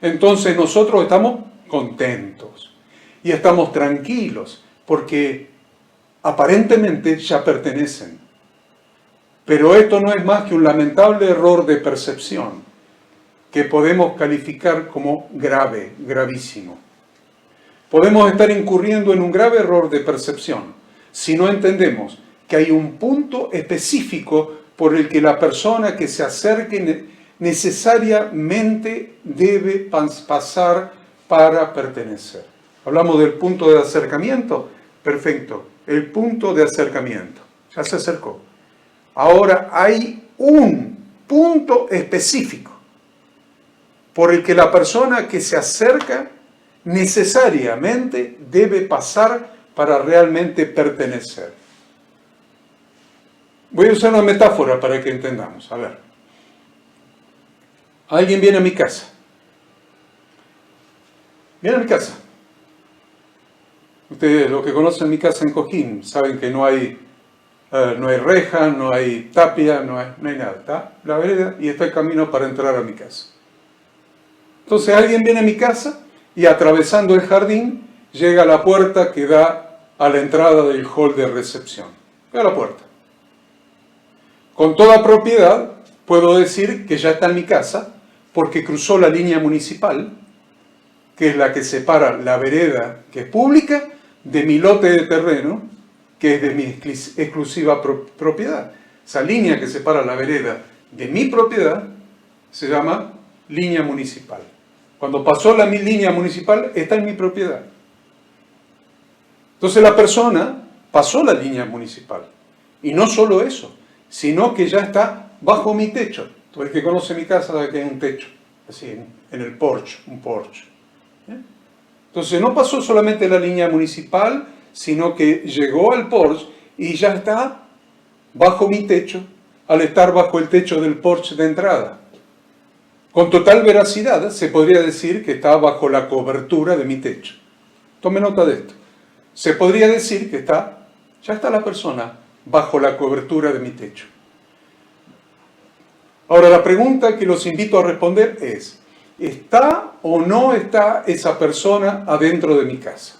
Entonces nosotros estamos contentos y estamos tranquilos porque aparentemente ya pertenecen. Pero esto no es más que un lamentable error de percepción que podemos calificar como grave, gravísimo. Podemos estar incurriendo en un grave error de percepción si no entendemos que hay un punto específico por el que la persona que se acerque necesariamente debe pasar para pertenecer. Hablamos del punto de acercamiento. Perfecto, el punto de acercamiento. Ya se acercó. Ahora hay un punto específico por el que la persona que se acerca necesariamente debe pasar para realmente pertenecer. Voy a usar una metáfora para que entendamos. A ver. Alguien viene a mi casa. Viene a mi casa. Ustedes, los que conocen mi casa en Cojín, saben que no hay reja, no hay tapia, no hay nada. Está la vereda y está el camino para entrar a mi casa. Entonces alguien viene a mi casa y atravesando el jardín llega a la puerta que da a la entrada del hall de recepción. Llega a la puerta. Con toda propiedad puedo decir que ya está en mi casa porque cruzó la línea municipal, que es la que separa la vereda, que es pública, de mi lote de terreno, que es de mi exclusiva propiedad. Esa línea que separa la vereda de mi propiedad se llama línea municipal. Cuando pasó mi línea municipal, está en mi propiedad. Entonces la persona pasó la línea municipal. Y no solo eso, sino que ya está bajo mi techo. Todo el que conoce mi casa sabe que hay un techo, así en el porche, un porche. Entonces no pasó solamente la línea municipal, sino que llegó al porche y ya está bajo mi techo, al estar bajo el techo del porche de entrada. Con total veracidad se podría decir que está bajo la cobertura de mi techo. Tome nota de esto. Se podría decir que ya está la persona bajo la cobertura de mi techo. Ahora la pregunta que los invito a responder es: ¿está o no está esa persona adentro de mi casa?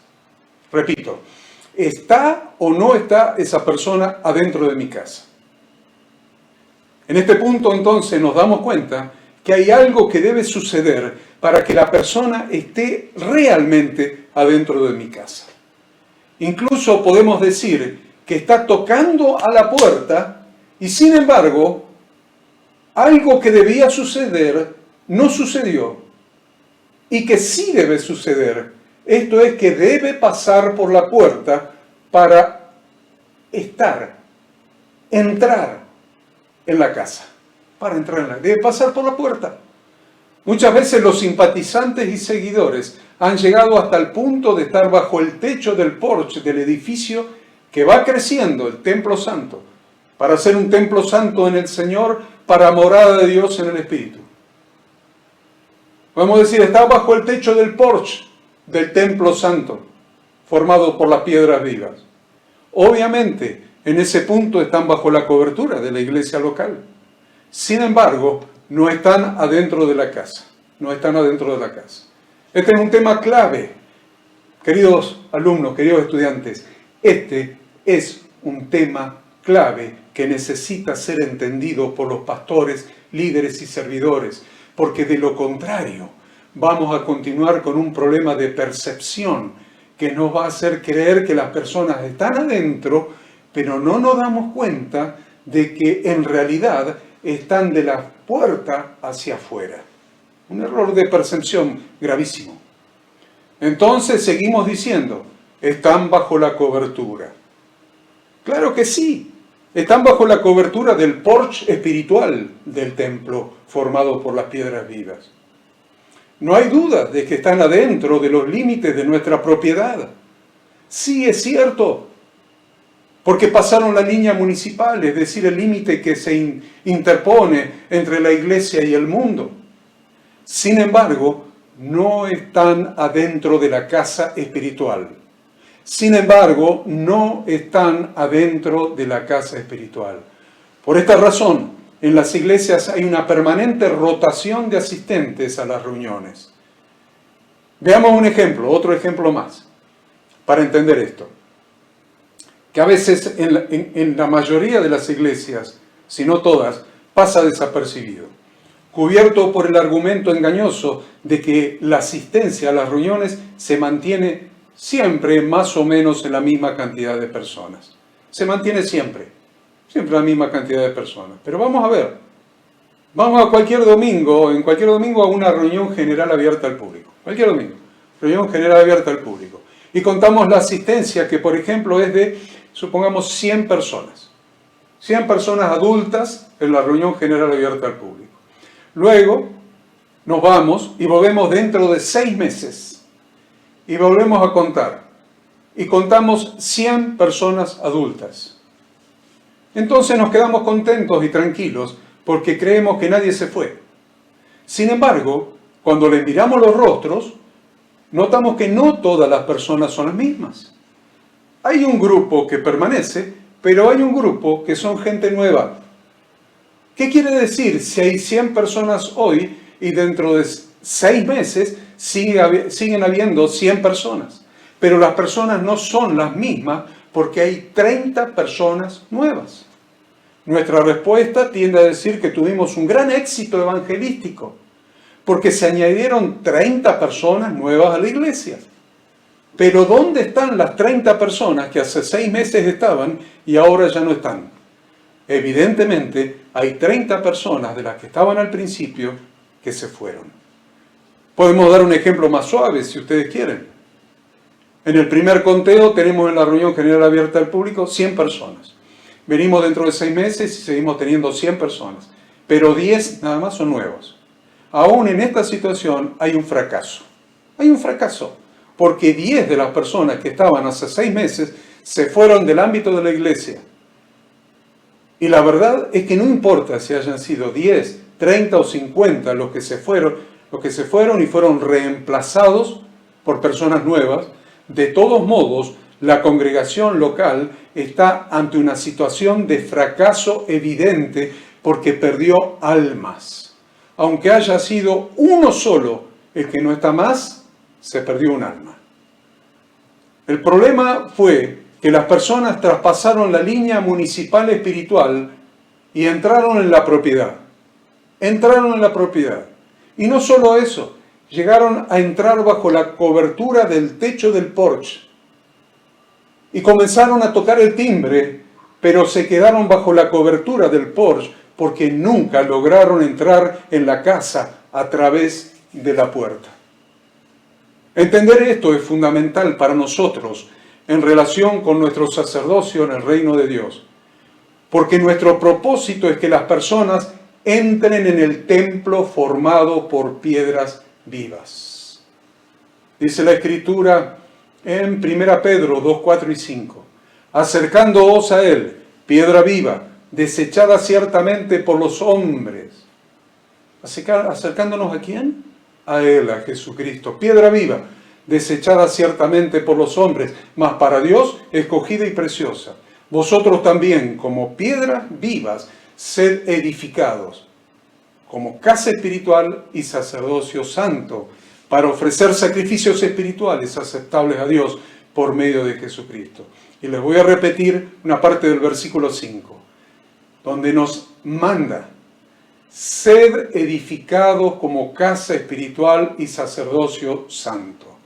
Repito, ¿está o no está esa persona adentro de mi casa? En este punto entonces nos damos cuenta que hay algo que debe suceder para que la persona esté realmente adentro de mi casa. Incluso podemos decir que está tocando a la puerta y sin embargo algo que debía suceder no sucedió y que sí debe suceder. Esto es que debe pasar por la puerta para entrar en la casa. Debe pasar por la puerta. Muchas veces los simpatizantes y seguidores han llegado hasta el punto de estar bajo el techo del porche del edificio que va creciendo, el templo santo, para ser un templo santo en el Señor, para morada de Dios en el Espíritu. Podemos decir, está bajo el techo del porche del templo santo, formado por las piedras vivas. Obviamente, en ese punto están bajo la cobertura de la iglesia local. Sin embargo, no están adentro de la casa. No están adentro de la casa. Este es un tema clave. Queridos alumnos, queridos estudiantes, este es un tema clave que necesita ser entendido por los pastores, líderes y servidores, porque de lo contrario vamos a continuar con un problema de percepción que nos va a hacer creer que las personas están adentro, pero no nos damos cuenta de que en realidad están de la puerta hacia afuera. Un error de percepción gravísimo. Entonces seguimos diciendo, están bajo la cobertura. Claro que sí, están bajo la cobertura del porche espiritual del templo formado por las piedras vivas. No hay duda de que están adentro de los límites de nuestra propiedad. Sí, es cierto, porque pasaron la línea municipal, es decir, el límite que se interpone entre la iglesia y el mundo. Sin embargo, no están adentro de la casa espiritual. Sin embargo, no están adentro de la casa espiritual. Por esta razón, en las iglesias hay una permanente rotación de asistentes a las reuniones. Veamos un ejemplo, otro ejemplo más, para entender esto. Que a veces en la mayoría de las iglesias, si no todas, pasa desapercibido, cubierto por el argumento engañoso de que la asistencia a las reuniones se mantiene siempre más o menos en la misma cantidad de personas. Se mantiene siempre la misma cantidad de personas. Pero vamos a ver Vamos a cualquier domingo, en cualquier domingo a una reunión general abierta al público. Cualquier domingo, reunión general abierta al público. Y contamos la asistencia que, por ejemplo, es de, supongamos, 100 personas. 100 personas adultas en la reunión general abierta al público. Luego nos vamos y volvemos dentro de 6 meses. Y volvemos a contar. Y contamos 100 personas adultas. Entonces nos quedamos contentos y tranquilos porque creemos que nadie se fue. Sin embargo, cuando les miramos los rostros, notamos que no todas las personas son las mismas. Hay un grupo que permanece, pero hay un grupo que son gente nueva. ¿Qué quiere decir si hay 100 personas hoy y dentro de 6 meses siguen habiendo 100 personas? Pero las personas no son las mismas porque hay 30 personas nuevas. Nuestra respuesta tiende a decir que tuvimos un gran éxito evangelístico, porque se añadieron 30 personas nuevas a la iglesia. Pero ¿dónde están las 30 personas que hace 6 meses estaban y ahora ya no están? Evidentemente, hay 30 personas de las que estaban al principio que se fueron. Podemos dar un ejemplo más suave, si ustedes quieren. En el primer conteo tenemos en la reunión general abierta al público 100 personas. Venimos dentro de 6 meses y seguimos teniendo 100 personas. Pero 10 nada más son nuevos. Aún en esta situación hay un fracaso. Hay un fracaso. Porque 10 de las personas que estaban hace 6 meses se fueron del ámbito de la iglesia. Y la verdad es que no importa si hayan sido 10, 30 o 50 los que se fueron y fueron reemplazados por personas nuevas. De todos modos, la congregación local está ante una situación de fracaso evidente porque perdió almas. Aunque haya sido uno solo el que no está más, se perdió un alma. El problema fue que las personas traspasaron la línea municipal espiritual y entraron en la propiedad. Entraron en la propiedad. Y no solo eso, llegaron a entrar bajo la cobertura del techo del porche. Y comenzaron a tocar el timbre, pero se quedaron bajo la cobertura del porche porque nunca lograron entrar en la casa a través de la puerta. Entender esto es fundamental para nosotros en relación con nuestro sacerdocio en el reino de Dios, porque nuestro propósito es que las personas entren en el templo formado por piedras vivas. Dice la Escritura en 1 Pedro 2, 4 y 5, acercándoos a él, piedra viva, desechada ciertamente por los hombres. ¿Acercándonos a quién? A él, a Jesucristo. Piedra viva, desechada ciertamente por los hombres, mas para Dios escogida y preciosa. Vosotros también, como piedras vivas, sed edificados, como casa espiritual y sacerdocio santo, para ofrecer sacrificios espirituales aceptables a Dios por medio de Jesucristo. Y les voy a repetir una parte del versículo 5, donde nos manda: sed edificados como casa espiritual y sacerdocio santo.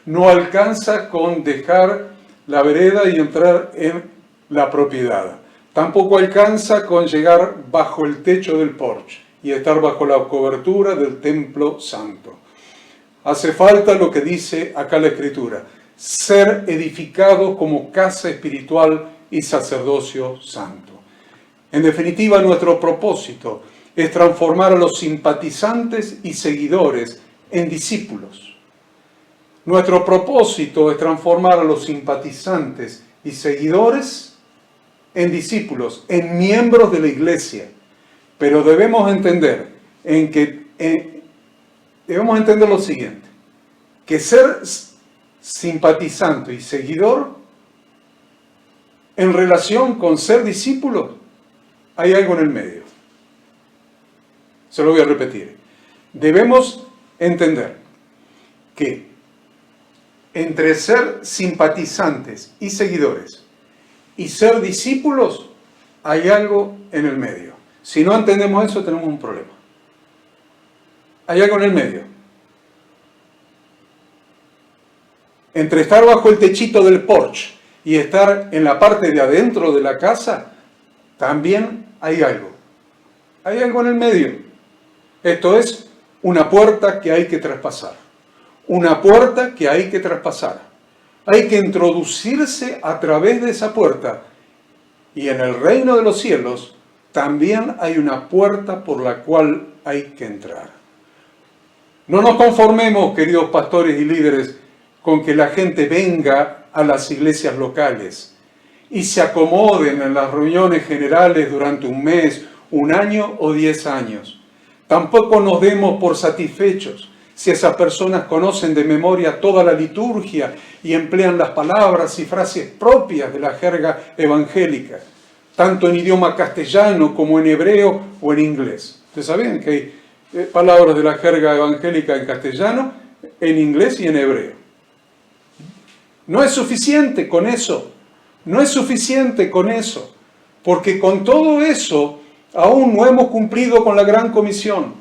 No alcanza con dejar la vereda y entrar en la propiedad. Tampoco alcanza con llegar bajo el techo del porche y estar bajo la cobertura del templo santo. Hace falta lo que dice acá la Escritura: ser edificados como casa espiritual y sacerdocio santo. En definitiva, nuestro propósito es transformar a los simpatizantes y seguidores en discípulos. Nuestro propósito es transformar a los simpatizantes y seguidores en discípulos, en miembros de la iglesia. Pero debemos entender lo siguiente: que ser simpatizante y seguidor en relación con ser discípulo, hay algo en el medio. Se lo voy a repetir. Debemos entender que entre ser simpatizantes y seguidores y ser discípulos hay algo en el medio. Si no entendemos eso, tenemos un problema. Hay algo en el medio. Entre estar bajo el techito del porche y estar en la parte de adentro de la casa, también hay algo. Hay algo en el medio. Esto es una puerta que hay que traspasar. Una puerta que hay que traspasar. Hay que introducirse a través de esa puerta. Y en el reino de los cielos también hay una puerta por la cual hay que entrar. No nos conformemos, queridos pastores y líderes, con que la gente venga a las iglesias locales y se acomoden en las reuniones generales durante un mes, un año o 10 años. Tampoco nos demos por satisfechos si esas personas conocen de memoria toda la liturgia y emplean las palabras y frases propias de la jerga evangélica, tanto en idioma castellano como en hebreo o en inglés. ¿Ustedes sabían que hay palabras de la jerga evangélica en castellano, en inglés y en hebreo? No es suficiente con eso. No es suficiente con eso. Porque con todo eso aún no hemos cumplido con la gran comisión.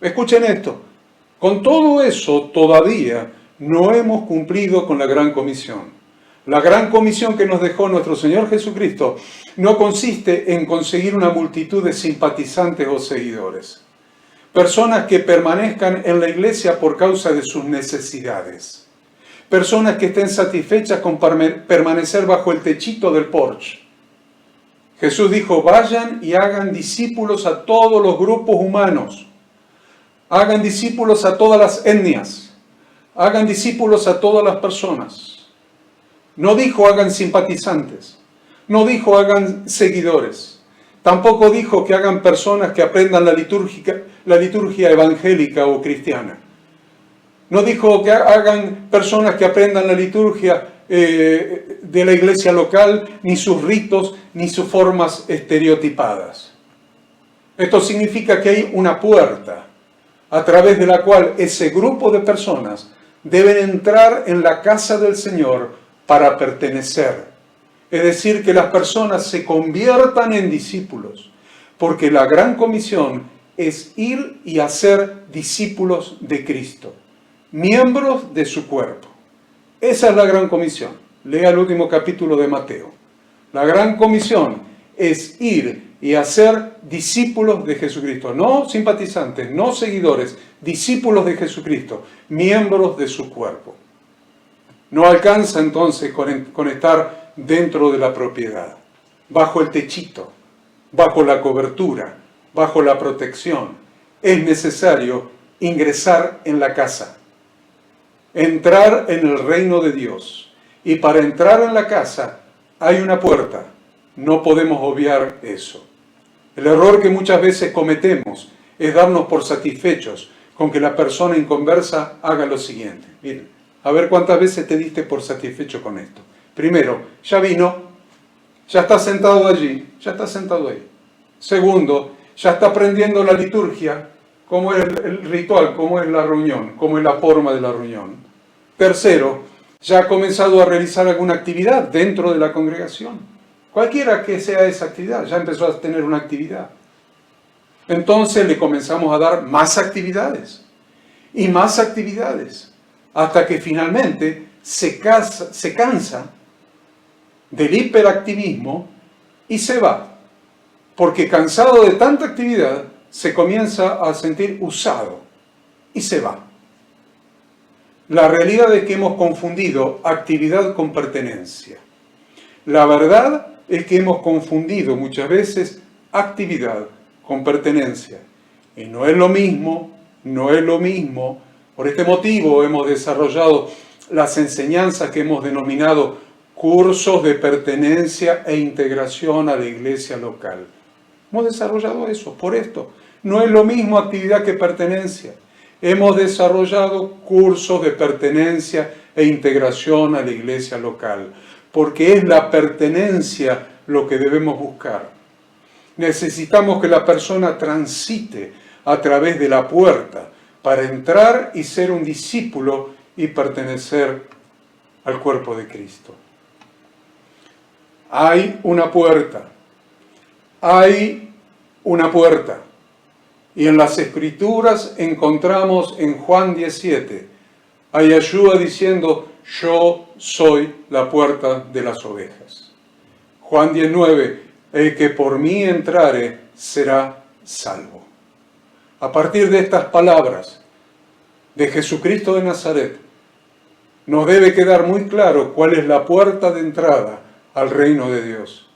Escuchen esto. Con todo eso todavía no hemos cumplido con la gran comisión. La gran comisión que nos dejó nuestro Señor Jesucristo no consiste en conseguir una multitud de simpatizantes o seguidores. Personas que permanezcan en la iglesia por causa de sus necesidades. Personas que estén satisfechas con permanecer bajo el techito del porche. Jesús dijo, vayan y hagan discípulos a todos los grupos humanos. Hagan discípulos a todas las etnias. Hagan discípulos a todas las personas. No dijo hagan simpatizantes. No dijo hagan seguidores. Tampoco dijo que hagan personas que aprendan la liturgia evangélica o cristiana. No dijo que hagan personas que aprendan la liturgia de la iglesia local, ni sus ritos, ni sus formas estereotipadas. Esto significa que hay una puerta a través de la cual ese grupo de personas deben entrar en la casa del Señor para pertenecer. Es decir, que las personas se conviertan en discípulos, porque la gran comisión es ir y hacer discípulos de Cristo, miembros de su cuerpo. Esa es la gran comisión. Lea el último capítulo de Mateo. La gran comisión es ir y hacer discípulos de Jesucristo, no simpatizantes, no seguidores, discípulos de Jesucristo, miembros de su cuerpo. No alcanza entonces con estar dentro de la propiedad, bajo el techito, bajo la cobertura, bajo la protección. Es necesario ingresar en la casa, entrar en el reino de Dios. Y para entrar en la casa hay una puerta. No podemos obviar eso. El error que muchas veces cometemos es darnos por satisfechos con que la persona inconversa haga lo siguiente. Miren, a ver cuántas veces te diste por satisfecho con esto. Primero, ya vino, ya está sentado allí, ya está sentado ahí. Segundo, ya está aprendiendo la liturgia, cómo es el ritual, cómo es la reunión, cómo es la forma de la reunión. Tercero, ya ha comenzado a realizar alguna actividad dentro de la congregación. Cualquiera que sea esa actividad, ya empezó a tener una actividad. Entonces le comenzamos a dar más actividades y más actividades, hasta que finalmente se cansa del hiperactivismo y se va. Porque cansado de tanta actividad, se comienza a sentir usado y se va. La realidad es que hemos confundido actividad con pertenencia. La verdad es que hemos confundido muchas veces actividad con pertenencia. Y no es lo mismo, no es lo mismo. Por este motivo hemos desarrollado las enseñanzas que hemos denominado cursos de pertenencia e integración a la iglesia local. Hemos desarrollado eso, por esto. No es lo mismo actividad que pertenencia. Hemos desarrollado cursos de pertenencia e integración a la iglesia local, porque es la pertenencia lo que debemos buscar. Necesitamos que la persona transite a través de la puerta para entrar y ser un discípulo y pertenecer al cuerpo de Cristo. Hay una puerta. Hay una puerta. Y en las Escrituras encontramos en Juan 17 a Yeshua diciendo, yo soy la puerta de las ovejas. Juan 19, el que por mí entrare será salvo. a partir de estas palabras de Jesucristo de Nazaret, nos debe quedar muy claro cuál es la puerta de entrada al reino de Dios.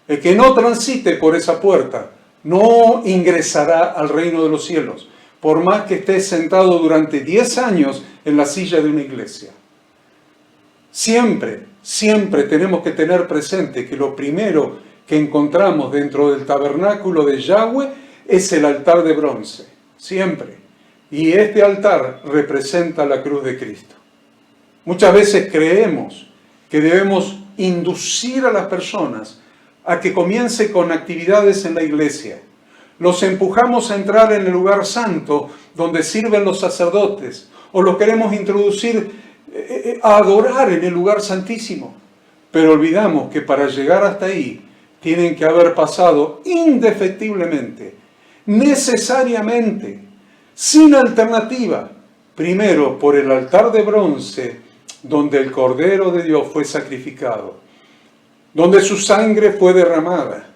El que no transite por esa puerta no ingresará al reino de los cielos, por más que esté sentado durante 10 años en la silla de una iglesia. Siempre, siempre tenemos que tener presente que lo primero que encontramos dentro del tabernáculo de Yahweh es el altar de bronce, siempre. Y este altar representa la cruz de Cristo. Muchas veces creemos que debemos inducir a las personas a que comience con actividades en la iglesia. Los empujamos a entrar en el lugar santo donde sirven los sacerdotes, o los queremos introducir a adorar en el lugar santísimo. Pero olvidamos que para llegar hasta ahí tienen que haber pasado indefectiblemente, necesariamente, sin alternativa, primero por el altar de bronce donde el Cordero de Dios fue sacrificado, donde su sangre fue derramada,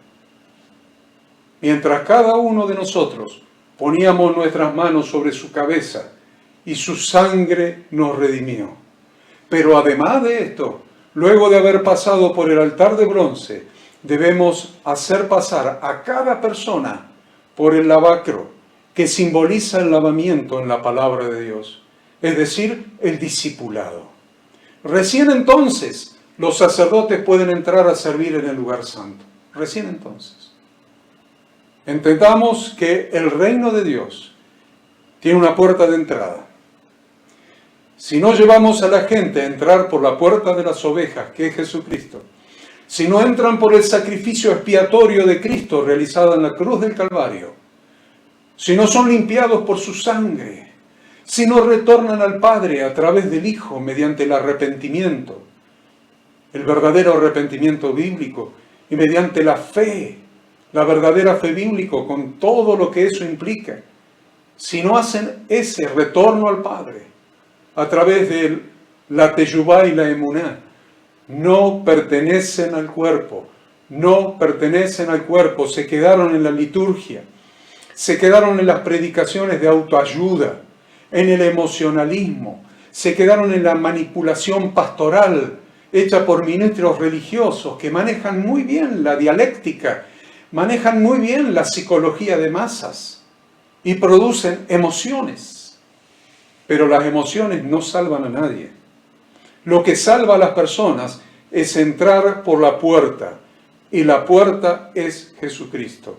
mientras cada uno de nosotros poníamos nuestras manos sobre su cabeza y su sangre nos redimió. Pero además de esto, luego de haber pasado por el altar de bronce, debemos hacer pasar a cada persona por el lavacro, que simboliza el lavamiento en la palabra de Dios, es decir, el discipulado. Recién entonces los sacerdotes pueden entrar a servir en el lugar santo. Recién entonces. Entendamos que el reino de Dios tiene una puerta de entrada. Si no llevamos a la gente a entrar por la puerta de las ovejas, que es Jesucristo, si no entran por el sacrificio expiatorio de Cristo realizado en la cruz del Calvario, si no son limpiados por su sangre, si no retornan al Padre a través del Hijo mediante el arrepentimiento, el verdadero arrepentimiento bíblico, y mediante la fe, la verdadera fe bíblica con todo lo que eso implica, si no hacen ese retorno al Padre a través de la teyubá y la emuná, no pertenecen al cuerpo, no pertenecen al cuerpo, se quedaron en la liturgia, se quedaron en las predicaciones de autoayuda, en el emocionalismo, se quedaron en la manipulación pastoral hecha por ministros religiosos que manejan muy bien la dialéctica, manejan muy bien la psicología de masas y producen emociones. Pero las emociones no salvan a nadie. Lo que salva a las personas es entrar por la puerta, y la puerta es Jesucristo.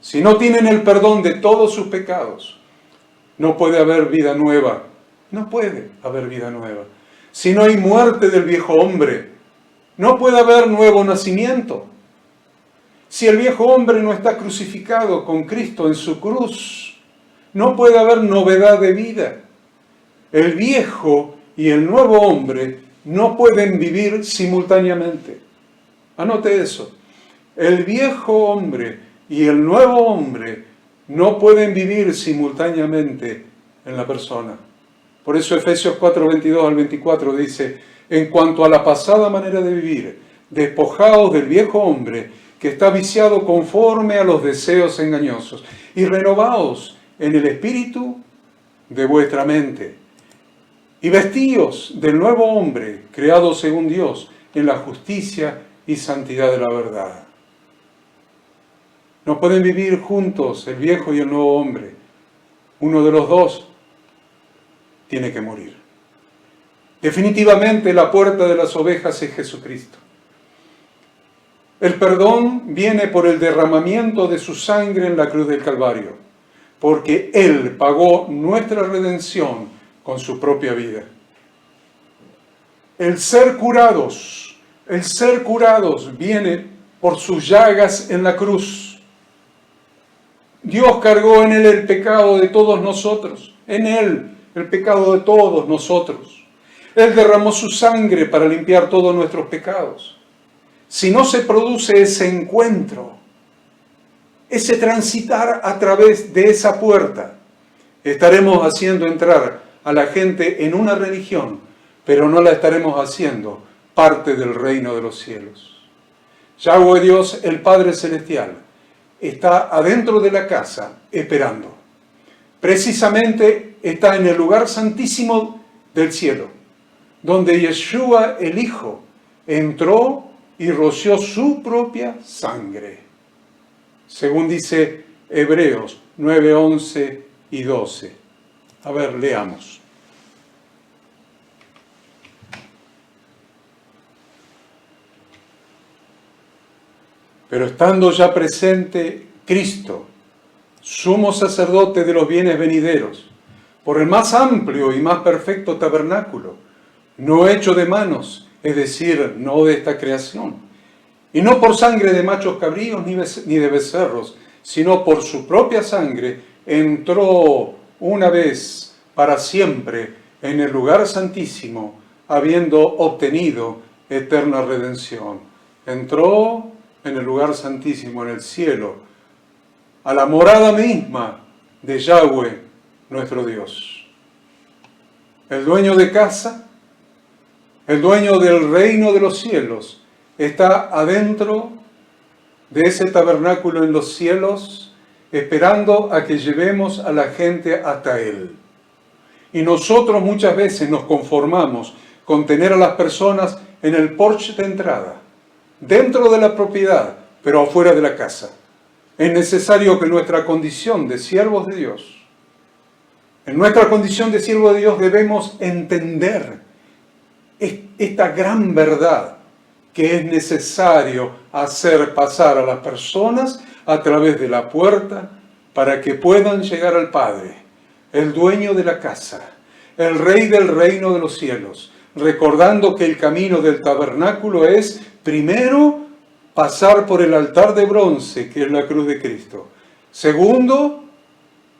Si no tienen el perdón de todos sus pecados, no puede haber vida nueva. No puede haber vida nueva. Si no hay muerte del viejo hombre, no puede haber nuevo nacimiento. Si el viejo hombre no está crucificado con Cristo en su cruz, no puede haber novedad de vida. El viejo y el nuevo hombre no pueden vivir simultáneamente. Anote eso. El viejo hombre y el nuevo hombre no pueden vivir simultáneamente en la persona. Por eso Efesios 4:22 al 24 dice: en cuanto a la pasada manera de vivir, despojaos del viejo hombre que está viciado conforme a los deseos engañosos, y renovaos en el espíritu de vuestra mente, y vestíos del nuevo hombre, creado según Dios, en la justicia y santidad de la verdad. No pueden vivir juntos el viejo y el nuevo hombre. Uno de los dos tiene que morir. Definitivamente la puerta de las ovejas es Jesucristo. El perdón viene por el derramamiento de su sangre en la cruz del Calvario, porque Él pagó nuestra redención con su propia vida. El ser curados viene por sus llagas en la cruz. Dios cargó en Él el pecado de todos nosotros, en Él el pecado de todos nosotros. Él derramó su sangre para limpiar todos nuestros pecados. Si no se produce ese encuentro, ese transitar a través de esa puerta, estaremos haciendo entrar a la gente en una religión, pero no la estaremos haciendo parte del reino de los cielos. Yahweh Dios, el Padre Celestial, está adentro de la casa esperando. precisamente está en el lugar santísimo del cielo, donde Yeshua el Hijo entró y roció su propia sangre, según dice Hebreos 9, 11 y 12. A ver, leamos. Pero estando ya presente Cristo, sumo sacerdote de los bienes venideros, por el más amplio y más perfecto tabernáculo, no hecho de manos, es decir, no de esta creación, y no por sangre de machos cabríos ni de becerros, sino por su propia sangre, entró una vez para siempre en el lugar santísimo, habiendo obtenido eterna redención. Entró en el lugar santísimo, en el cielo, a la morada misma de Yahweh, nuestro Dios. El dueño de casa, el dueño del reino de los cielos, está adentro de ese tabernáculo en los cielos, esperando a que llevemos a la gente hasta Él. Y nosotros muchas veces nos conformamos con tener a las personas en el porche de entrada, dentro de la propiedad, pero afuera de la casa. Es necesario que nuestra condición de siervos de Dios, en nuestra condición de siervos de Dios debemos entender esta gran verdad, que es necesario hacer pasar a las personas a través de la puerta para que puedan llegar al Padre, el dueño de la casa, el Rey del reino de los cielos, recordando que el camino del tabernáculo es, primero, pasar por el altar de bronce, que es la cruz de Cristo. Segundo,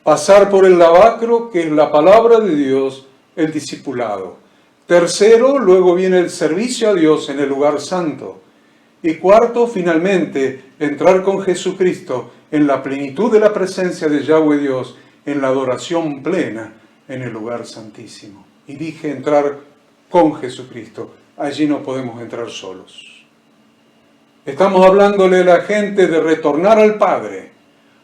pasar por el lavacro, que es la palabra de Dios, el discipulado. Tercero, luego viene el servicio a Dios en el lugar santo. Y cuarto, finalmente, entrar con Jesucristo en la plenitud de la presencia de Yahweh Dios, en la adoración plena en el lugar santísimo. Y dije entrar con Jesucristo. Allí no podemos entrar solos. Estamos hablándole a la gente de retornar al Padre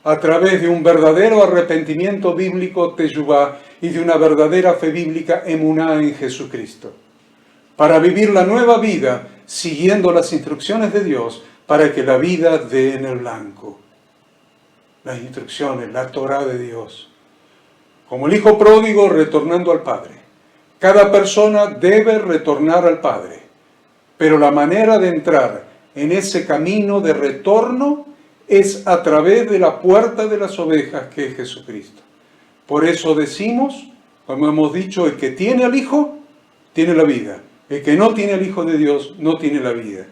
a través de un verdadero arrepentimiento bíblico teshuvá y de una verdadera fe bíblica emuná en Jesucristo, para vivir la nueva vida siguiendo las instrucciones de Dios para que la vida dé en el blanco. Las instrucciones, la Torá de Dios. Como el hijo pródigo retornando al Padre. Cada persona debe retornar al Padre, pero la manera de entrar en ese camino de retorno es a través de la puerta de las ovejas, que es Jesucristo. Por eso decimos, como hemos dicho, el que tiene al Hijo, tiene la vida. El que no tiene al Hijo de Dios, no tiene la vida.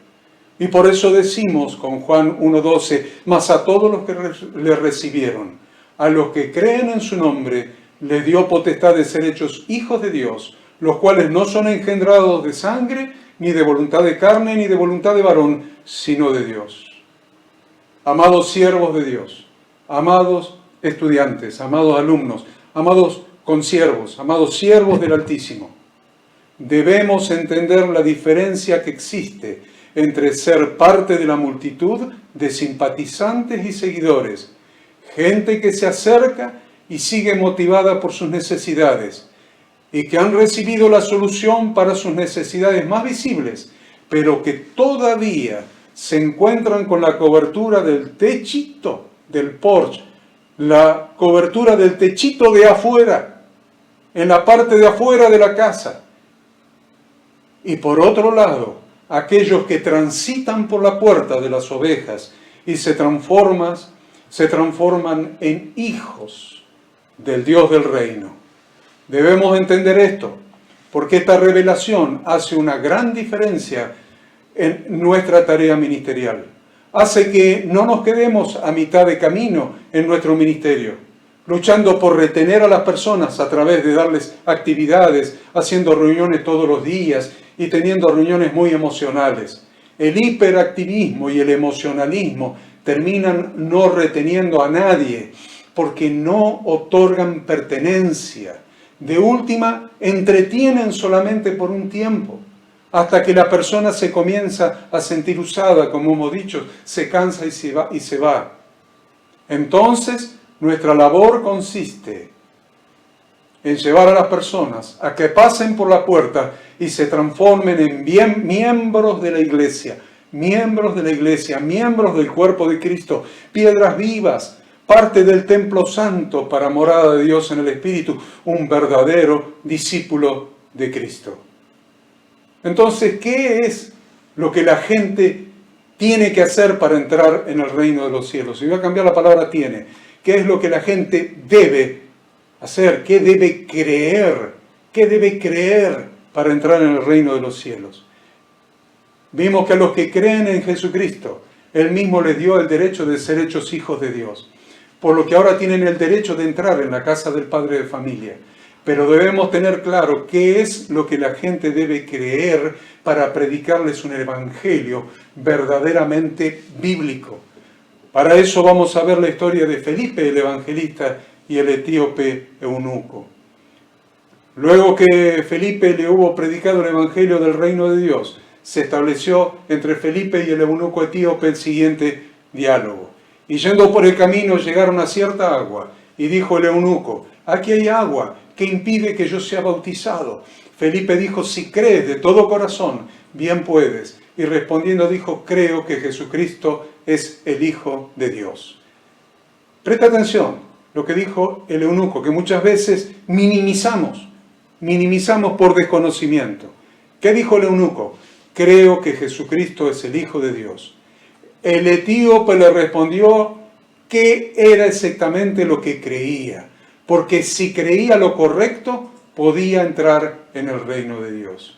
Y por eso decimos con Juan 1:12, mas a todos los que le recibieron, a los que creen en su nombre, les dio potestad de ser hechos hijos de Dios, los cuales no son engendrados de sangre, ni de voluntad de carne, ni de voluntad de varón, sino de Dios. Amados siervos de Dios, amados estudiantes, amados alumnos, amados consiervos, amados siervos del Altísimo, debemos entender la diferencia que existe entre ser parte de la multitud de simpatizantes y seguidores, gente que se acerca y sigue motivada por sus necesidades, y que han recibido la solución para sus necesidades más visibles, pero que todavía se encuentran con la cobertura del techito del porche, la cobertura del techito de afuera, en la parte de afuera de la casa. Y por otro lado, aquellos que transitan por la puerta de las ovejas y se transforman en hijos del Dios del reino. Debemos entender esto, porque esta revelación hace una gran diferencia en nuestra tarea ministerial. Hace que no nos quedemos a mitad de camino en nuestro ministerio, luchando por retener a las personas a través de darles actividades, haciendo reuniones todos los días y teniendo reuniones muy emocionales. El hiperactivismo y el emocionalismo terminan no reteniendo a nadie porque no otorgan pertenencia. De última, entretienen solamente por un tiempo, hasta que la persona se comienza a sentir usada, como hemos dicho, se cansa y se va. Entonces, nuestra labor consiste en llevar a las personas a que pasen por la puerta y se transformen en miembros de la iglesia, miembros del cuerpo de Cristo, piedras vivas, parte del templo santo para morada de Dios en el Espíritu, un verdadero discípulo de Cristo. Entonces, ¿qué es lo que la gente tiene que hacer para entrar en el reino de los cielos? Y voy a cambiar la palabra tiene. ¿Qué es lo que la gente debe hacer? ¿Qué debe creer? ¿Qué debe creer para entrar en el reino de los cielos? Vimos que a los que creen en Jesucristo, Él mismo les dio el derecho de ser hechos hijos de Dios. Por lo que ahora tienen el derecho de entrar en la casa del padre de familia. Pero debemos tener claro qué es lo que la gente debe creer para predicarles un evangelio verdaderamente bíblico. Para eso vamos a ver la historia de Felipe el evangelista y el etíope eunuco. Luego que Felipe le hubo predicado el evangelio del reino de Dios, se estableció entre Felipe y el eunuco etíope el siguiente diálogo. Y yendo por el camino llegaron a cierta agua, y dijo el eunuco: aquí hay agua que impide que yo sea bautizado. Felipe dijo: si crees de todo corazón, bien puedes. Y respondiendo dijo: creo que Jesucristo es el Hijo de Dios. Presta atención lo que dijo el eunuco, que muchas veces minimizamos por desconocimiento. ¿Qué dijo el eunuco? Creo que Jesucristo es el Hijo de Dios. El etíope le respondió qué era exactamente lo que creía, porque si creía lo correcto, podía entrar en el reino de Dios.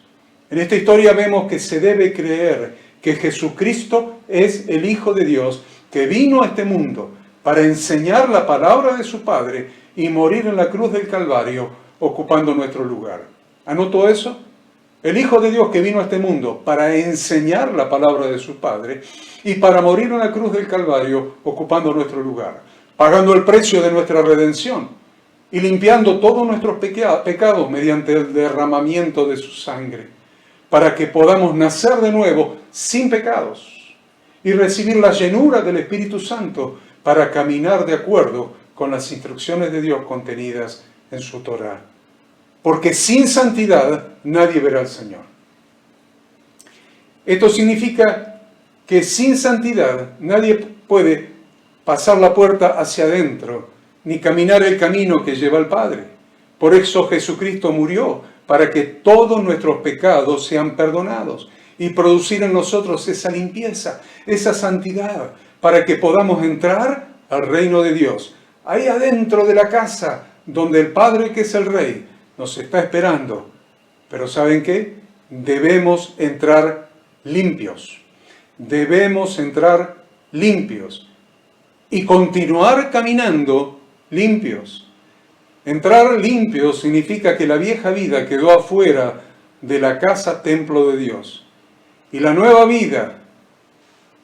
En esta historia vemos que se debe creer que Jesucristo es el Hijo de Dios, que vino a este mundo para enseñar la palabra de su Padre y morir en la cruz del Calvario, ocupando nuestro lugar. ¿Anotó eso? El Hijo de Dios que vino a este mundo para enseñar la palabra de su Padre y para morir en la cruz del Calvario, ocupando nuestro lugar, pagando el precio de nuestra redención y limpiando todos nuestros pecados mediante el derramamiento de su sangre, para que podamos nacer de nuevo sin pecados y recibir la llenura del Espíritu Santo para caminar de acuerdo con las instrucciones de Dios contenidas en su Torá. Porque sin santidad nadie verá al Señor. Esto significa que sin santidad nadie puede pasar la puerta hacia adentro, ni caminar el camino que lleva al Padre. Por eso Jesucristo murió, para que todos nuestros pecados sean perdonados y producir en nosotros esa limpieza, esa santidad, para que podamos entrar al reino de Dios. Ahí adentro de la casa, donde el Padre, que es el Rey, nos está esperando. Pero ¿saben qué? Debemos entrar limpios. Debemos entrar limpios. Y continuar caminando limpios. Entrar limpios significa que la vieja vida quedó afuera de la casa templo de Dios. Y la nueva vida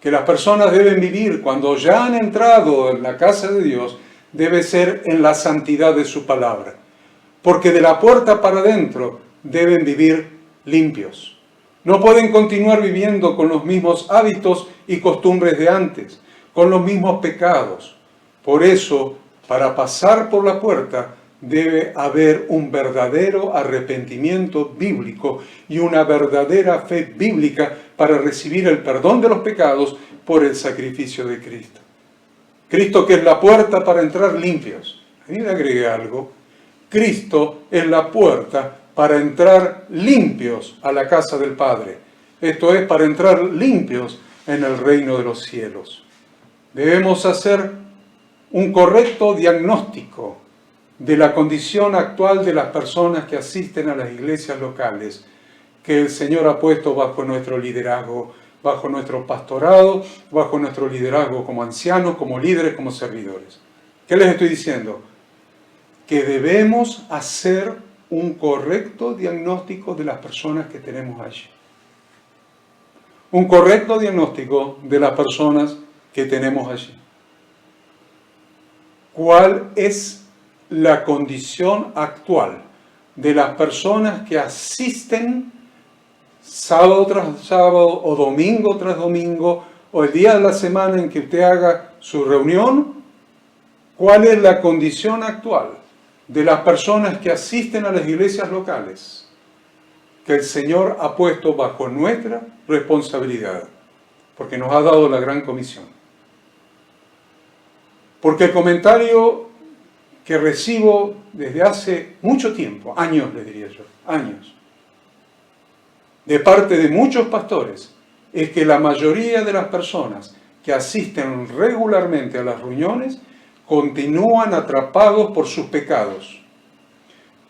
que las personas deben vivir cuando ya han entrado en la casa de Dios debe ser en la santidad de su palabra. Porque de la puerta para adentro deben vivir limpios. No pueden continuar viviendo con los mismos hábitos y costumbres de antes, con los mismos pecados. Por eso, para pasar por la puerta, debe haber un verdadero arrepentimiento bíblico y una verdadera fe bíblica para recibir el perdón de los pecados por el sacrificio de Cristo. Cristo, que es la puerta para entrar limpios. A mí le agregué algo. Cristo es la puerta para entrar limpios a la casa del Padre. Esto es, para entrar limpios en el reino de los cielos. Debemos hacer un correcto diagnóstico de la condición actual de las personas que asisten a las iglesias locales, que el Señor ha puesto bajo nuestro liderazgo, bajo nuestro pastorado, bajo nuestro liderazgo como ancianos, como líderes, como servidores. ¿Qué les estoy diciendo? Que debemos hacer un correcto diagnóstico de las personas que tenemos allí. Un correcto diagnóstico de las personas que tenemos allí. ¿Cuál es la condición actual de las personas que asisten sábado tras sábado o domingo tras domingo o el día de la semana en que usted haga su reunión? ¿Cuál es la condición actual de las personas que asisten a las iglesias locales que el Señor ha puesto bajo nuestra responsabilidad, porque nos ha dado la gran comisión. Porque el comentario que recibo desde hace mucho tiempo, años le diría yo, años, de parte de muchos pastores, es que la mayoría de las personas que asisten regularmente a las reuniones continúan atrapados por sus pecados,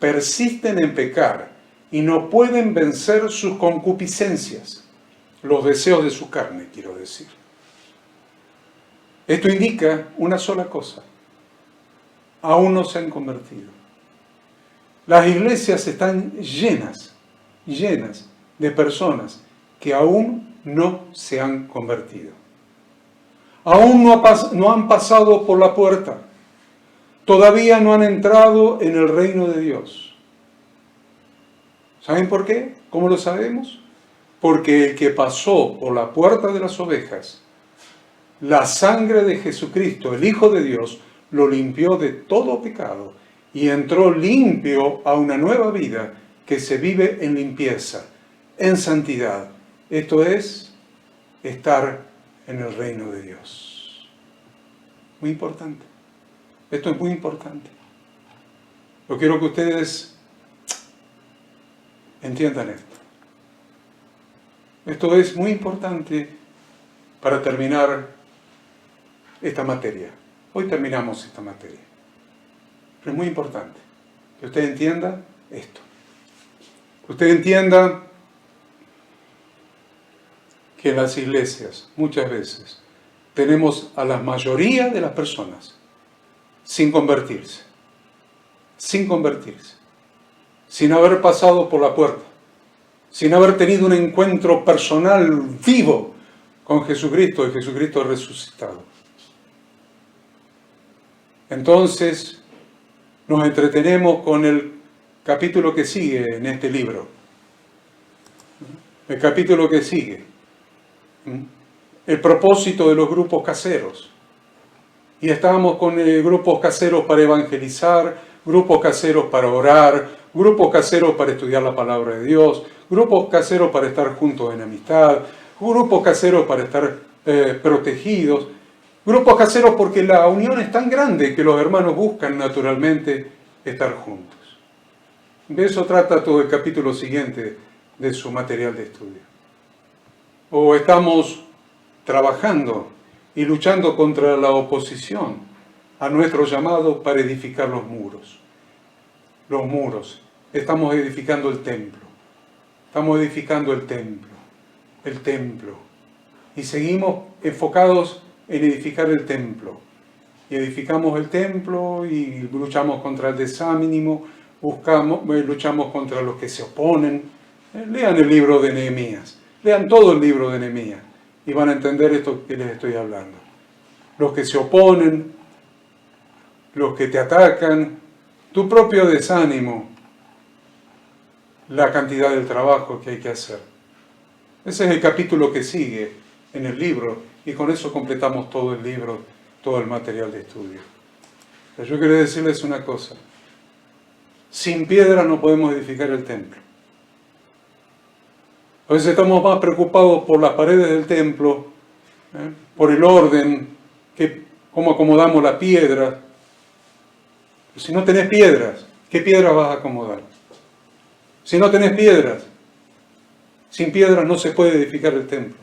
persisten en pecar y no pueden vencer sus concupiscencias, los deseos de su carne, quiero decir. Esto indica una sola cosa: aún no se han convertido. Las iglesias están llenas de personas que aún no se han convertido. Aún no han pasado por la puerta. Todavía no han entrado en el reino de Dios. ¿Saben por qué? ¿Cómo lo sabemos? Porque el que pasó por la puerta de las ovejas, la sangre de Jesucristo, el Hijo de Dios, lo limpió de todo pecado y entró limpio a una nueva vida que se vive en limpieza, en santidad. Esto es estar en el reino de Dios. Muy importante. Esto es muy importante. Yo quiero que ustedes entiendan esto. Esto es muy importante para terminar esta materia. Hoy terminamos esta materia. Pero es muy importante que usted entienda esto. Que usted entienda que en las iglesias muchas veces tenemos a la mayoría de las personas sin convertirse, sin haber pasado por la puerta, sin haber tenido un encuentro personal vivo con Jesucristo y Jesucristo resucitado. Entonces nos entretenemos con el capítulo que sigue en este libro. El capítulo que sigue. El propósito de los grupos caseros. Y estábamos con grupos caseros para evangelizar, grupos caseros para orar, grupos caseros para estudiar la palabra de Dios, grupos caseros para estar juntos en amistad, grupos caseros para estar protegidos, grupos caseros porque la unión es tan grande que los hermanos buscan naturalmente estar juntos. De eso trata todo el capítulo siguiente de su material de estudio. O estamos trabajando y luchando contra la oposición a nuestro llamado para edificar los muros. Los muros. Estamos edificando el templo. Estamos edificando el templo. El templo. Y seguimos enfocados en edificar el templo. Y edificamos el templo y luchamos contra el desánimo, luchamos contra los que se oponen. Lean el libro de Nehemías. Lean todo el libro de Nehemías. Y van a entender esto que les estoy hablando. Los que se oponen, los que te atacan, tu propio desánimo, la cantidad del trabajo que hay que hacer. Ese es el capítulo que sigue en el libro y con eso completamos todo el libro, todo el material de estudio. Pero yo quiero decirles una cosa. Sin piedra no podemos edificar el templo. A veces estamos más preocupados por las paredes del templo, por el orden, cómo acomodamos la piedra. Si no tenés piedras, ¿qué piedras vas a acomodar? Si no tenés piedras, sin piedras no se puede edificar el templo.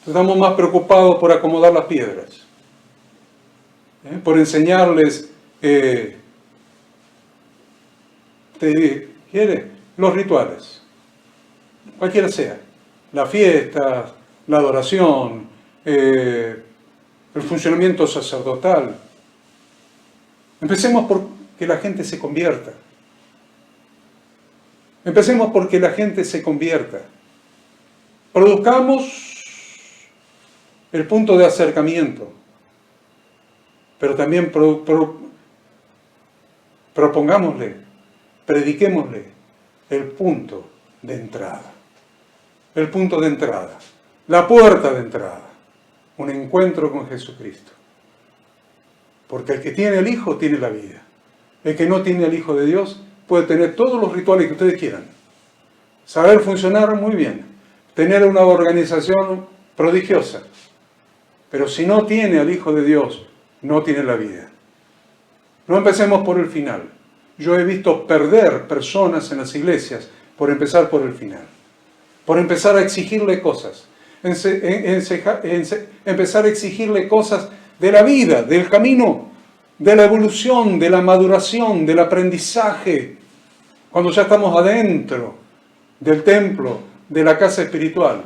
Estamos más preocupados por acomodar las piedras, por enseñarles, los rituales. Cualquiera sea, la fiesta, la adoración, el funcionamiento sacerdotal. Empecemos por que la gente se convierta. Empecemos por que la gente se convierta. Produzcamos el punto de acercamiento, pero también propongámosle, prediquémosle el punto de entrada. El punto de entrada, la puerta de entrada, un encuentro con Jesucristo. Porque el que tiene el Hijo tiene la vida. El que no tiene al Hijo de Dios puede tener todos los rituales que ustedes quieran. Saber funcionar muy bien. Tener una organización prodigiosa. Pero si no tiene al Hijo de Dios, no tiene la vida. No empecemos por el final. Yo he visto perder personas en las iglesias por empezar por el final. Por empezar a exigirle cosas. Empezar a exigirle cosas de la vida, del camino, de la evolución, de la maduración, del aprendizaje. Cuando ya estamos adentro del templo, de la casa espiritual.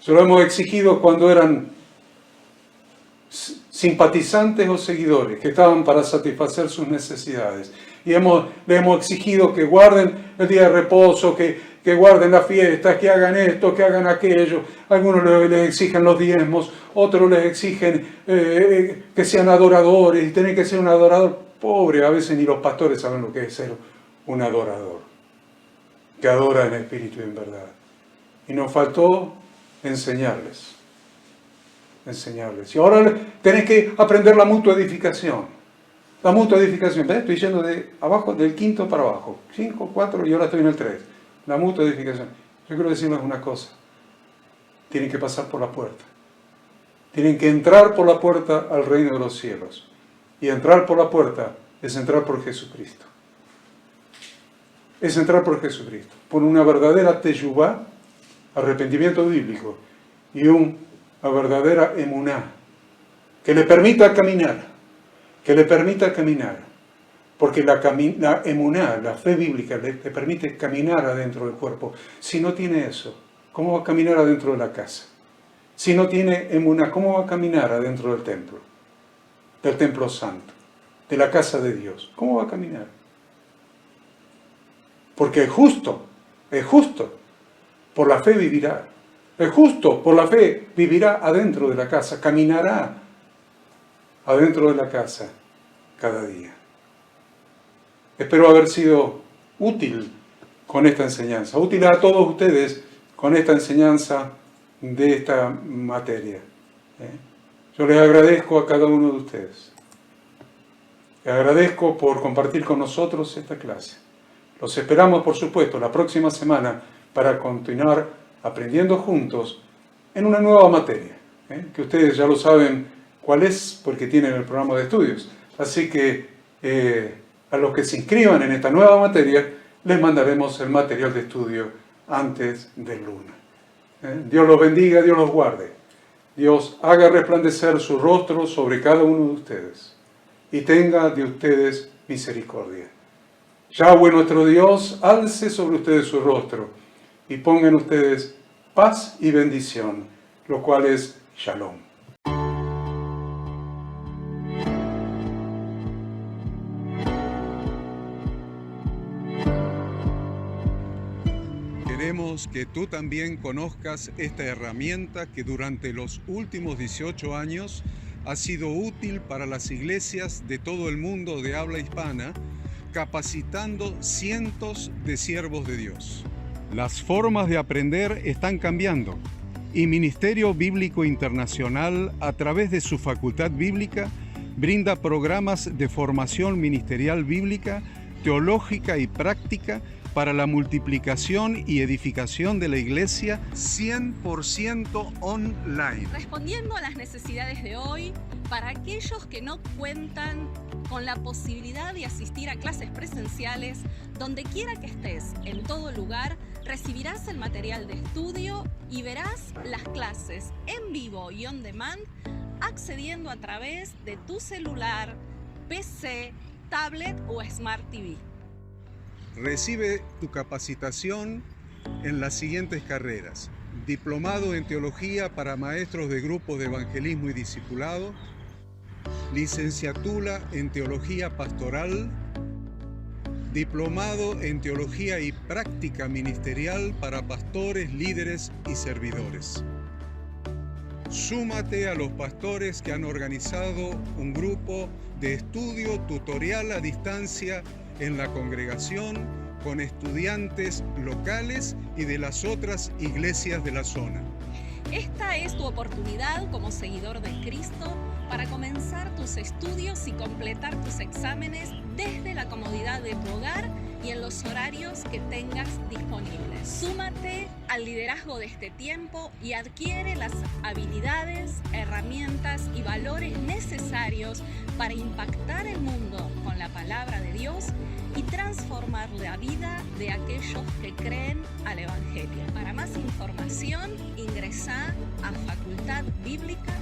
Se lo hemos exigido cuando eran simpatizantes o seguidores que estaban para satisfacer sus necesidades. Y le hemos exigido que guarden el día de reposo, que guarden las fiestas, que hagan esto, que hagan aquello. Algunos les exigen los diezmos, otros les exigen que sean adoradores y tienen que ser un adorador pobre. A veces ni los pastores saben lo que es ser un adorador, que adora en espíritu y en verdad. Y nos faltó enseñarles. Y ahora tenés que aprender la mutua edificación. La mutua edificación. ¿Ves? Estoy yendo de abajo, del quinto para abajo. 5, 4 y ahora estoy en el 3. La mutua edificación. Yo quiero decirles una cosa. Tienen que pasar por la puerta. Tienen que entrar por la puerta al reino de los cielos. Y entrar por la puerta es entrar por Jesucristo. Es entrar por Jesucristo. Por una verdadera teshuvá, arrepentimiento bíblico, y una verdadera emuná, que le permita caminar. Porque la emuná, la fe bíblica, le permite caminar adentro del cuerpo. Si no tiene eso, ¿cómo va a caminar adentro de la casa? Si no tiene emuná, ¿cómo va a caminar adentro del templo santo, de la casa de Dios? ¿Cómo va a caminar? Porque es justo, por la fe vivirá. El justo por la fe vivirá adentro de la casa, caminará adentro de la casa cada día. Espero haber sido útil con esta enseñanza, útil a todos ustedes con esta enseñanza de esta materia. Yo les agradezco a cada uno de ustedes. Les agradezco por compartir con nosotros esta clase. Los esperamos, por supuesto, la próxima semana para continuar aprendiendo juntos en una nueva materia, que ustedes ya lo saben cuál es porque tienen el programa de estudios. Así que a los que se inscriban en esta nueva materia, les mandaremos el material de estudio antes del lunes. Dios los bendiga, Dios los guarde. Dios haga resplandecer su rostro sobre cada uno de ustedes y tenga de ustedes misericordia. Yahweh nuestro Dios, alce sobre ustedes su rostro y pongan ustedes paz y bendición, lo cual es Shalom. Queremos que tú también conozcas esta herramienta que durante los últimos 18 años ha sido útil para las iglesias de todo el mundo de habla hispana, capacitando cientos de siervos de Dios. Las formas de aprender están cambiando y Ministerio Bíblico Internacional, a través de su facultad bíblica, brinda programas de formación ministerial bíblica, teológica y práctica para la multiplicación y edificación de la iglesia 100% online. Respondiendo a las necesidades de hoy, para aquellos que no cuentan con la posibilidad de asistir a clases presenciales, donde quiera que estés, en todo lugar, recibirás el material de estudio y verás las clases en vivo y on demand, accediendo a través de tu celular, PC, tablet o Smart TV. Recibe tu capacitación en las siguientes carreras: diplomado en teología para maestros de grupos de evangelismo y discipulado, licenciatura en teología pastoral, diplomado en teología y práctica ministerial para pastores, líderes y servidores. Súmate a los pastores que han organizado un grupo de estudio tutorial a distancia en la congregación con estudiantes locales y de las otras iglesias de la zona. Esta es tu oportunidad como seguidor de Cristo para comenzar tus estudios y completar tus exámenes desde la comodidad de tu hogar y en los horarios que tengas disponibles. Súmate al liderazgo de este tiempo y adquiere las habilidades, herramientas y valores necesarios para impactar el mundo con la palabra de Dios y transformar la vida de aquellos que creen al Evangelio. Para más información, ingresá a Facultad Bíblica